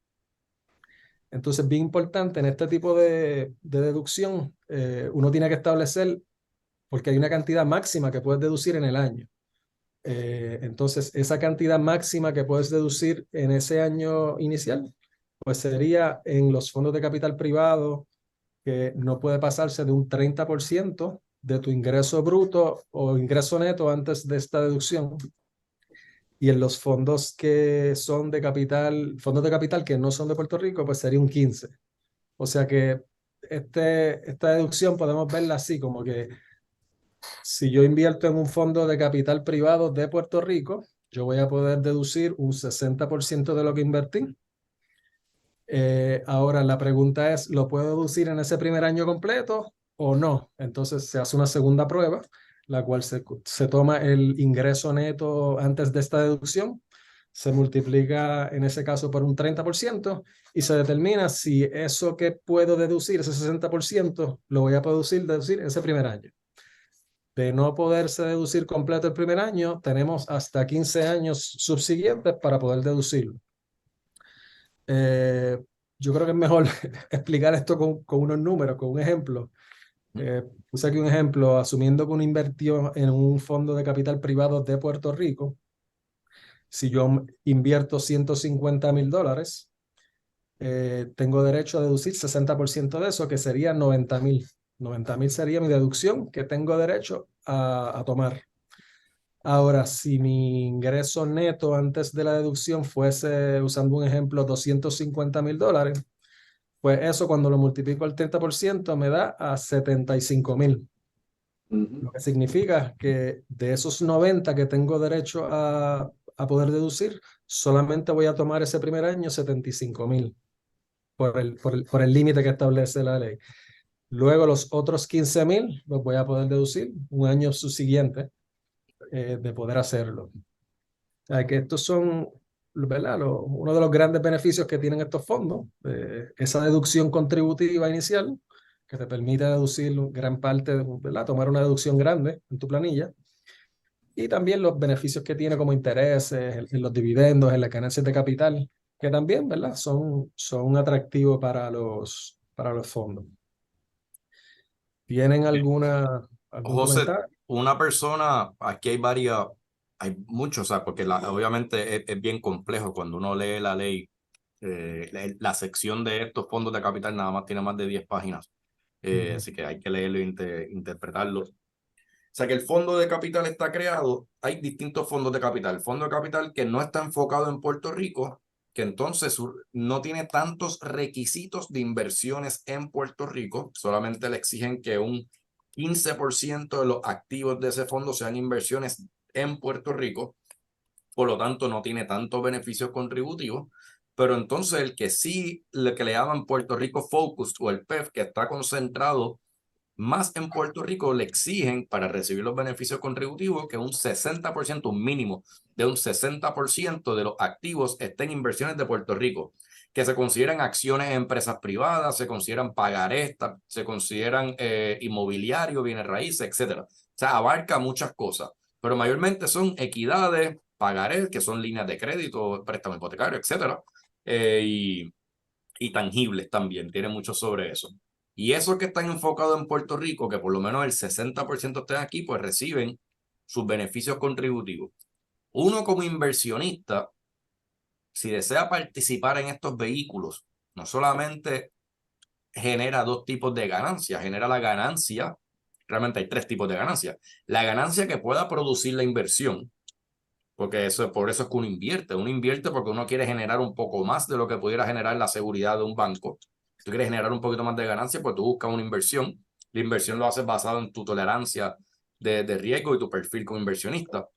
Entonces, bien importante en este tipo de deducción, uno tiene que establecer, porque hay una cantidad máxima que puedes deducir en el año. Entonces, esa cantidad máxima que puedes deducir en ese año inicial, pues sería en los fondos de capital privado, que no puede pasarse de un 30% de tu ingreso bruto o ingreso neto antes de esta deducción. Y en los fondos que son de capital, fondos de capital que no son de Puerto Rico, pues sería un 15%. O sea que esta deducción podemos verla así, como que si yo invierto en un fondo de capital privado de Puerto Rico, yo voy a poder deducir un 60% de lo que invertí. Ahora la pregunta es, ¿lo puedo deducir en ese primer año completo o no? Entonces se hace una segunda prueba, la cual se toma el ingreso neto antes de esta deducción, se multiplica en ese caso por un 30% y se determina si eso que puedo deducir, ese 60%, lo voy a deducir ese primer año. De no poderse deducir completo el primer año, tenemos hasta 15 años subsiguientes para poder deducirlo. Yo creo que es mejor explicar esto con unos números, con un ejemplo. Puse aquí un ejemplo, asumiendo que uno invirtió en un fondo de capital privado de Puerto Rico. Si yo invierto $150,000, tengo derecho a deducir 60% de eso, que sería 90,000. 90,000 sería mi deducción que tengo derecho a tomar. Ahora, si mi ingreso neto antes de la deducción fuese, usando un ejemplo, $250,000, pues eso cuando lo multiplico al 30% me da a 75,000. Lo que significa que de esos 90 que tengo derecho a poder deducir, solamente voy a tomar ese primer año 75,000 por el límite que establece la ley. Luego los otros 15,000 los voy a poder deducir un año subsiguiente de poder hacerlo. O sea, que estos son, ¿verdad? Uno de los grandes beneficios que tienen estos fondos, esa deducción contributiva inicial, que te permite deducir gran parte, ¿verdad? Tomar una deducción grande en tu planilla. Y también los beneficios que tiene como intereses en los dividendos, en las ganancias de capital, que también, ¿verdad? Son atractivos para los fondos. ¿Tienen algún José, comentario? una persona, aquí hay muchos, o sea, porque obviamente es bien complejo cuando uno lee la ley. La sección de estos fondos de capital nada más tiene más de 10 páginas, así que hay que leerlo e interpretarlo. O sea que el fondo de capital está creado, hay distintos fondos de capital. El fondo de capital que no está enfocado en Puerto Rico, que entonces no tiene tantos requisitos de inversiones en Puerto Rico, solamente le exigen que un 15% de los activos de ese fondo sean inversiones en Puerto Rico, por lo tanto no tiene tantos beneficios contributivos. Pero entonces el que sí, lo que le llaman Puerto Rico Focus o el PEF, que está concentrado más en Puerto Rico, le exigen para recibir los beneficios contributivos que un 60%, un mínimo de un 60% de los activos estén en inversiones de Puerto Rico, que se consideran acciones en empresas privadas, se consideran pagarés, se consideran inmobiliario, bienes raíces, etcétera. O sea, abarca muchas cosas, pero mayormente son equidades, pagarés, que son líneas de crédito, préstamo hipotecario, etcétera, y tangibles también, tiene mucho sobre eso. Y esos que están enfocados en Puerto Rico, que por lo menos el 60% estén aquí, pues reciben sus beneficios contributivos. Uno como inversionista, si desea participar en estos vehículos, no solamente genera dos tipos de ganancias, genera la ganancia, realmente hay tres tipos de ganancias. La ganancia que pueda producir la inversión, porque por eso es que uno invierte porque uno quiere generar un poco más de lo que pudiera generar la seguridad de un banco. Tú quieres generar un poquito más de ganancia, pues tú buscas una inversión. La inversión lo haces basado en tu tolerancia de riesgo y tu perfil como inversionista.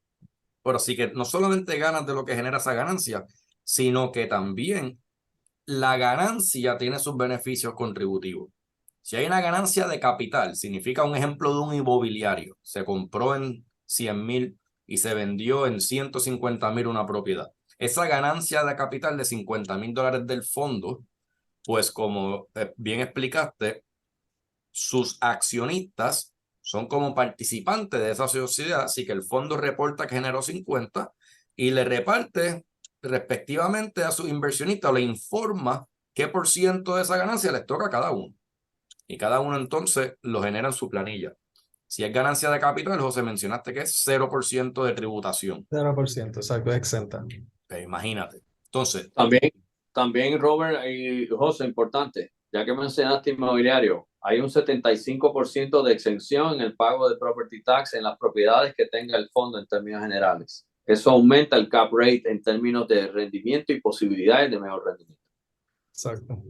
Pero así que no solamente ganas de lo que genera esa ganancia, sino que también la ganancia tiene sus beneficios contributivos. Si hay una ganancia de capital, significa un ejemplo de un inmobiliario. Se compró en 100,000 y se vendió en 150,000 una propiedad. Esa ganancia de capital de $50,000 del fondo, pues como bien explicaste, sus accionistas son como participantes de esa sociedad, así que el fondo reporta que generó 50 y le reparte respectivamente a sus inversionistas o le informa qué por ciento de esa ganancia les toca a cada uno. Y cada uno entonces lo genera en su planilla. Si es ganancia de capital, José, mencionaste que es 0% de tributación. 0%, exacto, es exenta. Imagínate. Entonces, También, Robert y José, importante, ya que mencionaste inmobiliario, hay un 75% de exención en el pago de property tax en las propiedades que tenga el fondo en términos generales. Eso aumenta el cap rate en términos de rendimiento y posibilidades de mejor rendimiento. Exacto.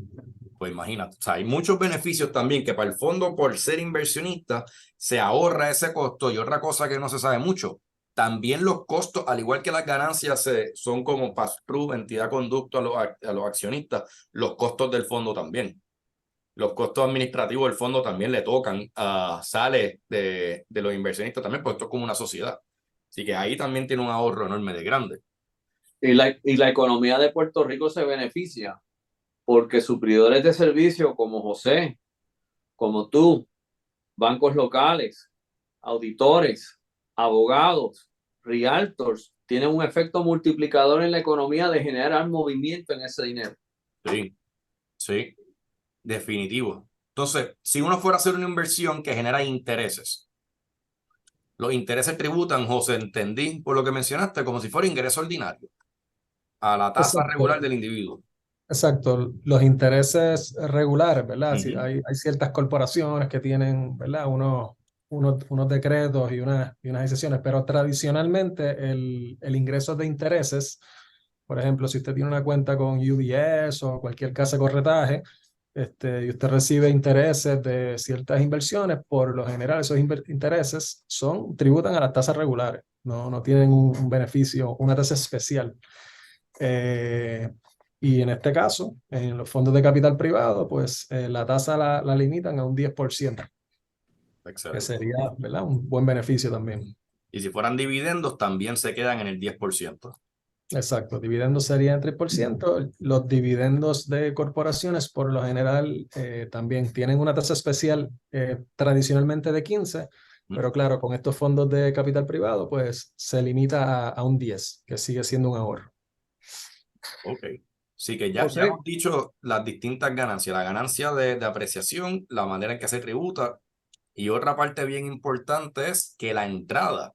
pues imagínate, o sea, hay muchos beneficios también que para el fondo, por ser inversionista, se ahorra ese costo. Y otra cosa que no se sabe mucho, también los costos, al igual que las ganancias, son como pass-through, entidad conducto a los accionistas, los costos del fondo también. Los costos administrativos del fondo también le tocan, sale de los inversionistas también, porque esto es como una sociedad. Así que ahí también tiene un ahorro enorme de grande. Y la economía de Puerto Rico se beneficia porque supridores de servicio como José, como tú, bancos locales, auditores, abogados, realtors, tienen un efecto multiplicador en la economía de generar movimiento en ese dinero. Sí, sí, definitivo. Entonces, si uno fuera a hacer una inversión que genera intereses, los intereses tributan, José, entendí por lo que mencionaste, como si fuera ingreso ordinario a la tasa regular Exacto. del individuo. Exacto, los intereses regulares, ¿verdad? Sí, Ujú. hay ciertas corporaciones que tienen, ¿verdad? Unos decretos y unas excepciones, pero tradicionalmente el ingreso de intereses, por ejemplo, si usted tiene una cuenta con UBS o cualquier casa de corretaje, y usted recibe intereses de ciertas inversiones, por lo general esos intereses tributan a las tasas regulares, no tienen un beneficio, una tasa especial. Eh, y en este caso, en los fondos de capital privado, pues la tasa la limitan a un 10%, que Excelente. sería, ¿verdad? Un buen beneficio también. Y si fueran dividendos, también se quedan en el 10%. Exacto, dividendos serían 3%. Los dividendos de corporaciones, por lo general, también tienen una tasa especial tradicionalmente de 15%, pero claro, con estos fondos de capital privado, pues se limita a un 10%, que sigue siendo un ahorro. Ok. Sí que ya José, hemos dicho las distintas ganancias, la ganancia de apreciación, la manera en que se tributa, y otra parte bien importante es que la entrada,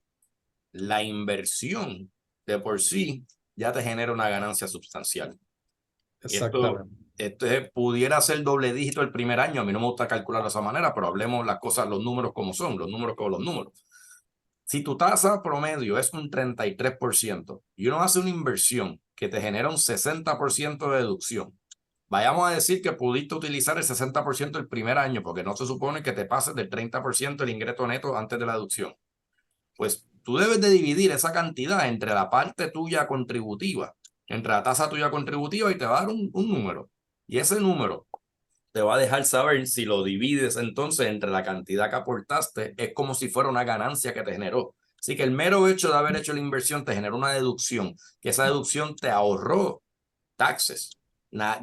la inversión de por sí ya te genera una ganancia sustancial. Y Exactamente. pudiera ser doble dígito el primer año, a mí no me gusta calcularlo de esa manera, pero hablemos las cosas, los números como son, los números como los números. Si tu tasa promedio es un 33% y uno hace una inversión que te genera un 60% de deducción, vayamos a decir que pudiste utilizar el 60% el primer año, porque no se supone que te pases del 30% el ingreso neto antes de la deducción. Pues tú debes de dividir esa cantidad entre la parte tuya contributiva, entre la tasa tuya contributiva, y te va a dar un número. Y ese número te va a dejar saber si lo divides entonces entre la cantidad que aportaste, es como si fuera una ganancia que te generó. Así que el mero hecho de haber hecho la inversión te generó una deducción, que esa deducción te ahorró taxes.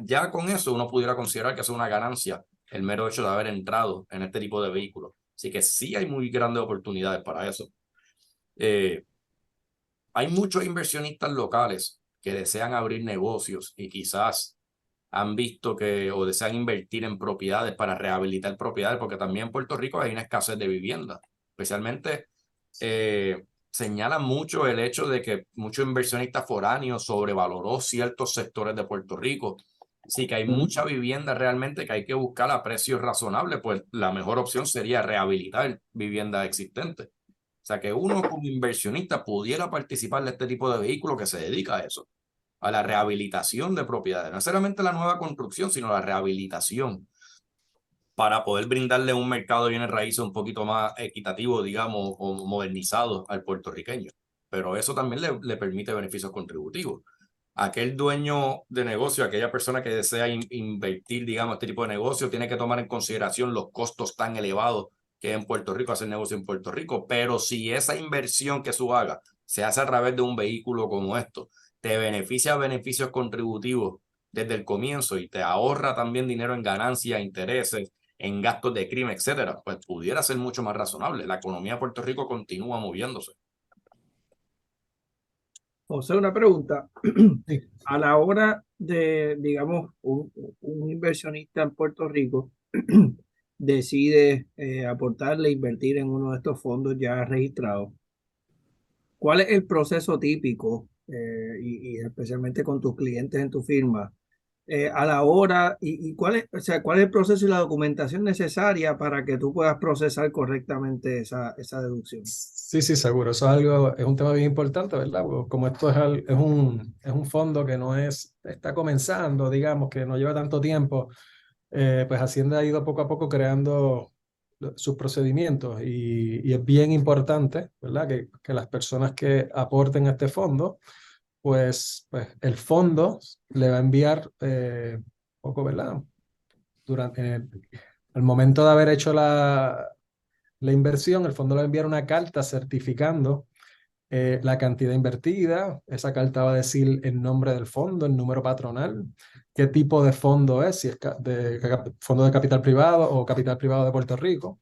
Ya con eso uno pudiera considerar que es una ganancia el mero hecho de haber entrado en este tipo de vehículos. Así que sí hay muy grandes oportunidades para eso. Eh, Hay muchos inversionistas locales que desean abrir negocios y quizás han visto que o desean invertir en propiedades para rehabilitar propiedades, porque también en Puerto Rico hay una escasez de vivienda. Especialmente señalan mucho el hecho de que muchos inversionistas foráneos sobrevaloró ciertos sectores de Puerto Rico. Sí que hay mucha vivienda realmente que hay que buscar a precios razonables, pues la mejor opción sería rehabilitar viviendas existentes. O sea, que uno como inversionista pudiera participar de este tipo de vehículo que se dedica a eso, a la rehabilitación de propiedades, no necesariamente la nueva construcción, sino la rehabilitación, para poder brindarle un mercado de bienes raíces un poquito más equitativo, digamos, o modernizado al puertorriqueño. Pero eso también le permite beneficios contributivos. Aquel dueño de negocio, aquella persona que desea invertir, digamos, este tipo de negocio, tiene que tomar en consideración los costos tan elevados que en Puerto Rico, hacer negocio en Puerto Rico. Pero si esa inversión que su haga se hace a través de un vehículo como esto, te beneficia beneficios contributivos desde el comienzo y te ahorra también dinero en ganancias, intereses, en gastos de crimen, etcétera, pues pudiera ser mucho más razonable. La economía de Puerto Rico continúa moviéndose. José, una pregunta. Sí. A la hora de, digamos, un inversionista en Puerto Rico decide aportarle, invertir en uno de estos fondos ya registrados, ¿cuál es el proceso típico, y especialmente con tus clientes en tu firma, a la hora y cuál es, o sea, cuál es el proceso y la documentación necesaria para que tú puedas procesar correctamente esa deducción? Sí, sí, seguro. Eso es algo, es un tema bien importante, ¿verdad? Porque como esto es un fondo que está comenzando, digamos, que no lleva tanto tiempo, pues Hacienda ha ido poco a poco creando sus procedimientos y es bien importante, ¿verdad? Que las personas que aporten a este fondo, pues el fondo le va a enviar poco, ¿verdad? Durante el momento de haber hecho la inversión, el fondo le va a enviar una carta certificando la cantidad invertida. Esa carta va a decir el nombre del fondo, el número patronal, qué tipo de fondo es, si es fondo de capital privado o capital privado de Puerto Rico.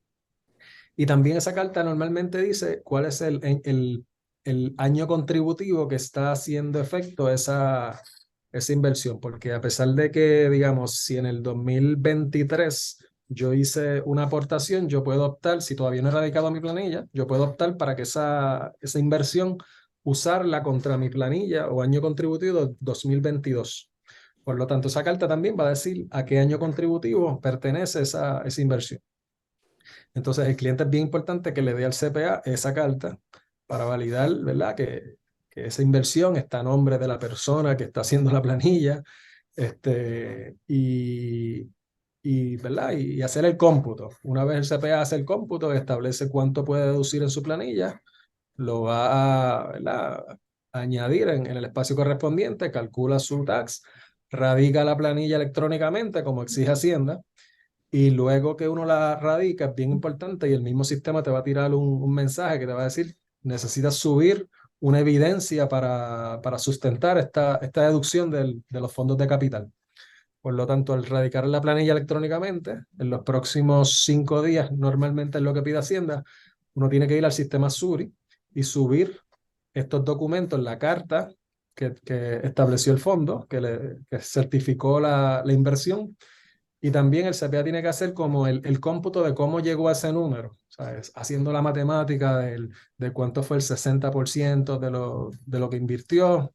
Y también esa carta normalmente dice cuál es el año contributivo que está haciendo efecto esa inversión, porque a pesar de que, digamos, si en el 2023 yo hice una aportación, yo puedo optar, si todavía no he radicado mi planilla, yo puedo optar para que esa inversión usarla contra mi planilla o año contributivo 2022. Por lo tanto, esa carta también va a decir a qué año contributivo pertenece esa inversión. Entonces, el cliente es bien importante que le dé al CPA esa carta para validar, ¿verdad? Que esa inversión está a nombre de la persona que está haciendo la planilla, ¿verdad? Y hacer el cómputo. Una vez el CPA hace el cómputo, establece cuánto puede deducir en su planilla, lo va a, ¿verdad?, a añadir en el espacio correspondiente, calcula su tax, radica la planilla electrónicamente como exige Hacienda, y luego que uno la radica, es bien importante, y el mismo sistema te va a tirar un mensaje que te va a decir, necesitas subir una evidencia para sustentar esta deducción de los fondos de capital. Por lo tanto, al radicar la planilla electrónicamente, en los próximos 5 días, normalmente es lo que pide Hacienda, uno tiene que ir al sistema Suri y subir estos documentos, la carta que estableció el fondo, que certificó la inversión, y también el CPA tiene que hacer como el cómputo de cómo llegó a ese número, ¿sabes? Haciendo la matemática de cuánto fue el 60% de lo que invirtió,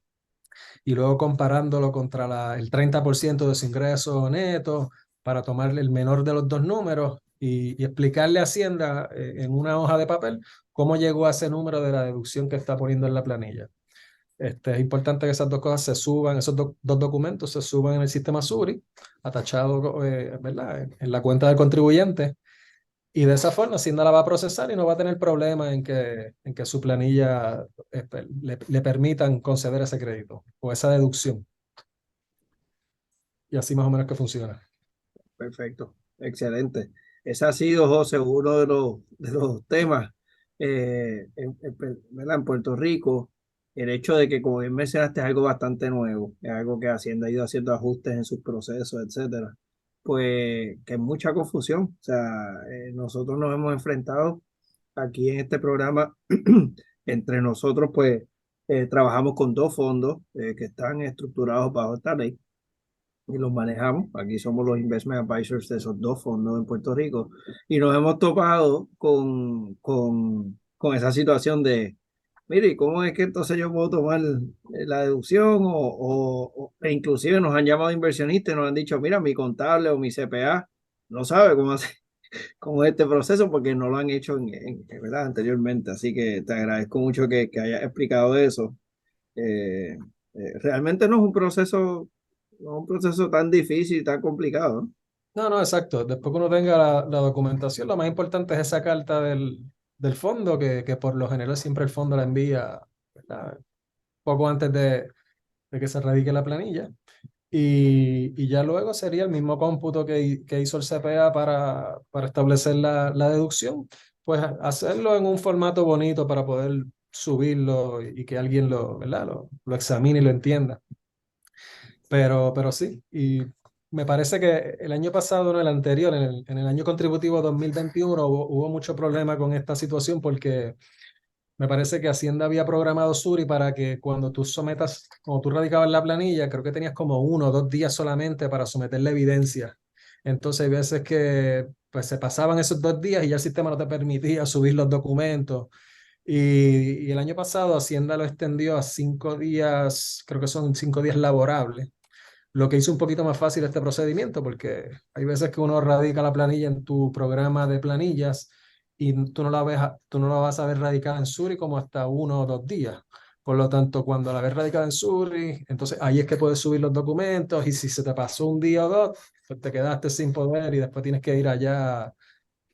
y luego comparándolo contra el 30% de su ingreso neto para tomar el menor de los dos números y explicarle a Hacienda en una hoja de papel cómo llegó a ese número de la deducción que está poniendo en la planilla. Es importante que esas dos cosas se suban, esos dos documentos se suban en el sistema Suri, atachado, ¿verdad?, en la cuenta del contribuyente, y de esa forma Hacienda la va a procesar y no va a tener problema en que su planilla le permitan conceder ese crédito o esa deducción. Y así más o menos que funciona. Perfecto, excelente. Ese ha sido, José, uno de los temas, ¿verdad? En Puerto Rico, el hecho de que, como bien mencionaste, es algo bastante nuevo, es algo que Hacienda ha ido haciendo ajustes en sus procesos, etcétera, pues que es mucha confusión. O sea, nosotros nos hemos enfrentado aquí en este programa, entre nosotros, pues trabajamos con dos fondos que están estructurados bajo esta ley y los manejamos. Aquí somos los investment advisors de esos dos fondos en Puerto Rico y nos hemos topado con esa situación de, mire, ¿cómo es que entonces yo puedo tomar la deducción? E inclusive nos han llamado inversionistas y nos han dicho, mira, mi contable o mi CPA no sabe cómo hacer con este proceso porque no lo han hecho ¿verdad?, anteriormente. Así que te agradezco mucho que hayas explicado eso. Eh, realmente no es un proceso tan difícil, tan complicado, ¿no? No, no, exacto. Después que uno tenga la documentación, lo más importante es esa carta del fondo, que por lo general siempre el fondo la envía, ¿verdad?, poco antes de que se radique la planilla. Y ya luego sería el mismo cómputo que hizo el CPA para establecer la deducción, pues hacerlo en un formato bonito para poder subirlo y que alguien ¿verdad?, lo examine y lo entienda. Pero sí, y me parece que el año pasado, no el anterior, en el año contributivo 2021 hubo mucho problema con esta situación porque me parece que Hacienda había programado Suri para que cuando tú radicabas la planilla, creo que tenías como 1 o 2 días solamente para someter la evidencia. Entonces hay veces que pues, se pasaban esos 2 días y ya el sistema no te permitía subir los documentos. Y el año pasado Hacienda lo extendió a 5 días, creo que son 5 días laborables, lo que hizo un poquito más fácil este procedimiento, porque hay veces que uno radica la planilla en tu programa de planillas y tú no la vas a ver radicada en Suri como hasta 1 o 2 días. Por lo tanto, cuando la ves radicada en Suri, entonces ahí es que puedes subir los documentos, y si se te pasó un día o dos, pues te quedaste sin poder y después tienes que ir allá a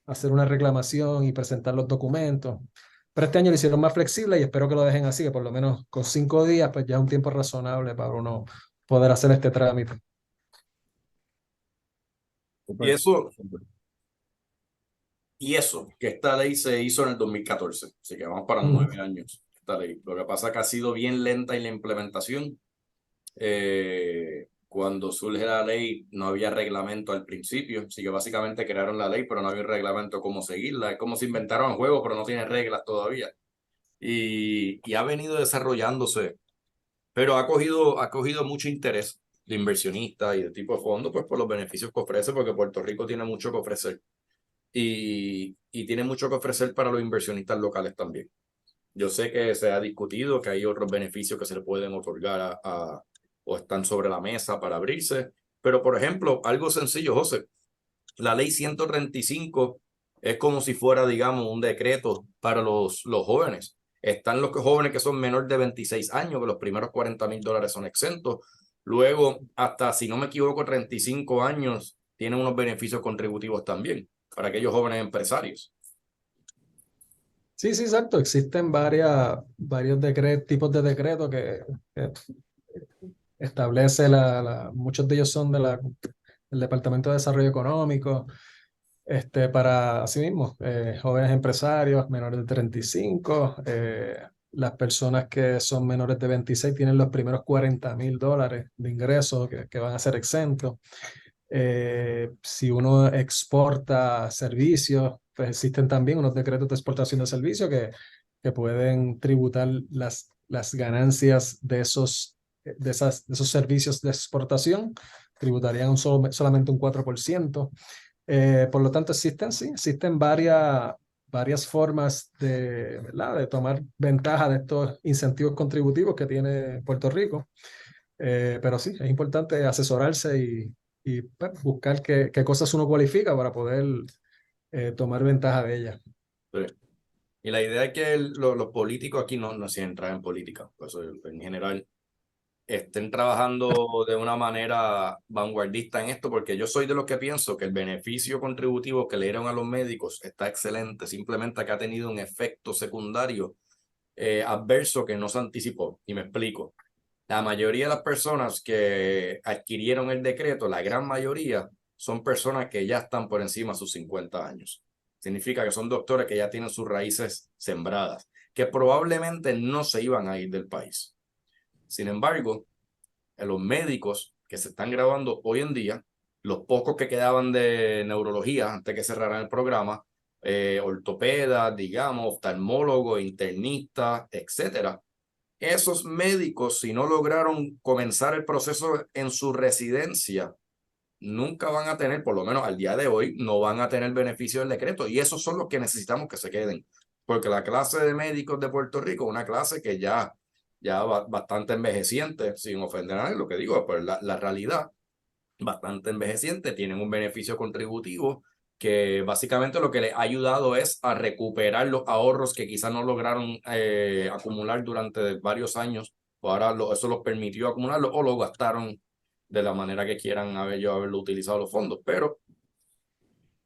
hacer una reclamación y presentar los documentos. Pero este año lo hicieron más flexible y espero que lo dejen así, que por lo menos con 5 días, pues ya es un tiempo razonable para uno poder hacer este trámite. Y eso, que esta ley se hizo en el 2014, así que vamos para 9 años, esta ley. Lo que pasa es que ha sido bien lenta en la implementación. Cuando surge la ley no había reglamento al principio, así que básicamente crearon la ley, pero no había un reglamento cómo seguirla. Es como si inventaron el juego, pero no tiene reglas todavía. Y ha venido desarrollándose, pero ha cogido mucho interés de inversionistas y de tipo de fondos, pues por los beneficios que ofrece, porque Puerto Rico tiene mucho que ofrecer y tiene mucho que ofrecer para los inversionistas locales también. Yo sé que se ha discutido que hay otros beneficios que se le pueden otorgar o están sobre la mesa para abrirse, pero por ejemplo, algo sencillo, José, la ley 135 es como si fuera, digamos, un decreto para los jóvenes. Están los jóvenes que son menores de 26 años, que los primeros $40,000 son exentos. Luego, hasta, si no me equivoco, 35 años tienen unos beneficios contributivos también para aquellos jóvenes empresarios. Sí, sí, exacto. Existen varios tipos de decretos que establece muchos de ellos son del Departamento de Desarrollo Económico, para asimismo, jóvenes empresarios menores de 35, las personas que son menores de 26 tienen los primeros $40,000 de ingresos que van a ser exentos. Si uno exporta servicios, pues existen también unos decretos de exportación de servicios que pueden tributar las ganancias de esos servicios de exportación, tributarían solamente un 4%. Por lo tanto, existen varias formas ¿verdad?, de tomar ventaja de estos incentivos contributivos que tiene Puerto Rico. Pero sí, es importante asesorarse y pues, buscar qué cosas uno cualifica para poder tomar ventaja de ellas. Sí. Y la idea es que los políticos aquí no se entran en política, pues en general estén trabajando de una manera vanguardista en esto, porque yo soy de los que pienso que el beneficio contributivo que le dieron a los médicos está excelente, simplemente que ha tenido un efecto secundario adverso que no se anticipó. Y me explico. La mayoría de las personas que adquirieron el decreto, la gran mayoría, son personas que ya están por encima de sus 50 años. Significa que son doctores que ya tienen sus raíces sembradas, que probablemente no se iban a ir del país. Sin embargo, los médicos que se están graduando hoy en día, los pocos que quedaban de neurología antes que cerraran el programa, ortopedas, digamos, oftalmólogos, internistas, etcétera. Esos médicos, si no lograron comenzar el proceso en su residencia, nunca van a tener, por lo menos al día de hoy, no van a tener beneficio del decreto. Y esos son los que necesitamos que se queden. Porque la clase de médicos de Puerto Rico es una clase que ya bastante envejeciente, sin ofender a nadie, lo que digo, pues la realidad, bastante envejeciente, tienen un beneficio contributivo que básicamente lo que les ha ayudado es a recuperar los ahorros que quizás no lograron acumular durante varios años, o ahora eso los permitió acumularlo o lo gastaron de la manera que quieran haberlo utilizado los fondos, pero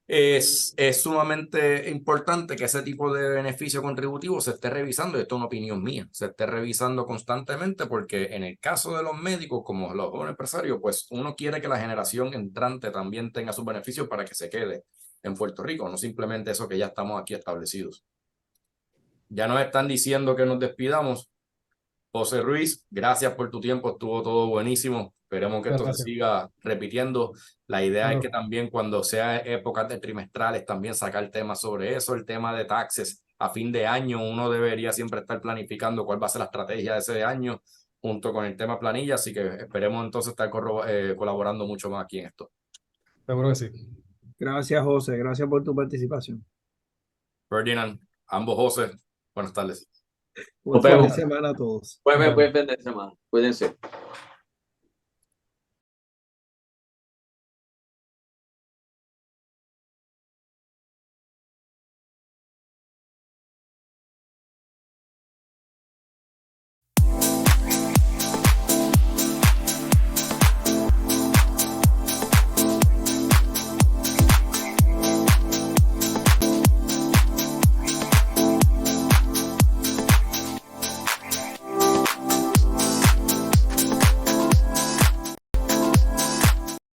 es sumamente importante que ese tipo de beneficio contributivo se esté revisando, y esto es una opinión mía, se esté revisando constantemente, porque en el caso de los médicos, como los jóvenes empresarios, pues uno quiere que la generación entrante también tenga sus beneficios para que se quede en Puerto Rico, no simplemente eso que ya estamos aquí establecidos. Ya nos están diciendo que nos despidamos. José Ruiz, gracias por tu tiempo, estuvo todo buenísimo. Esperemos que esto se siga repitiendo. La idea es que también cuando sea épocas de trimestrales, también sacar temas sobre eso, el tema de taxes. A fin de año uno debería siempre estar planificando cuál va a ser la estrategia de ese año junto con el tema planilla, así que esperemos entonces estar colaborando mucho más aquí en esto. Seguro que sí. Gracias, José. Gracias por tu participación. Ferdinand, ambos José, buenas tardes. Buen fin de semana a todos. Buen fin de semana. Cuídense.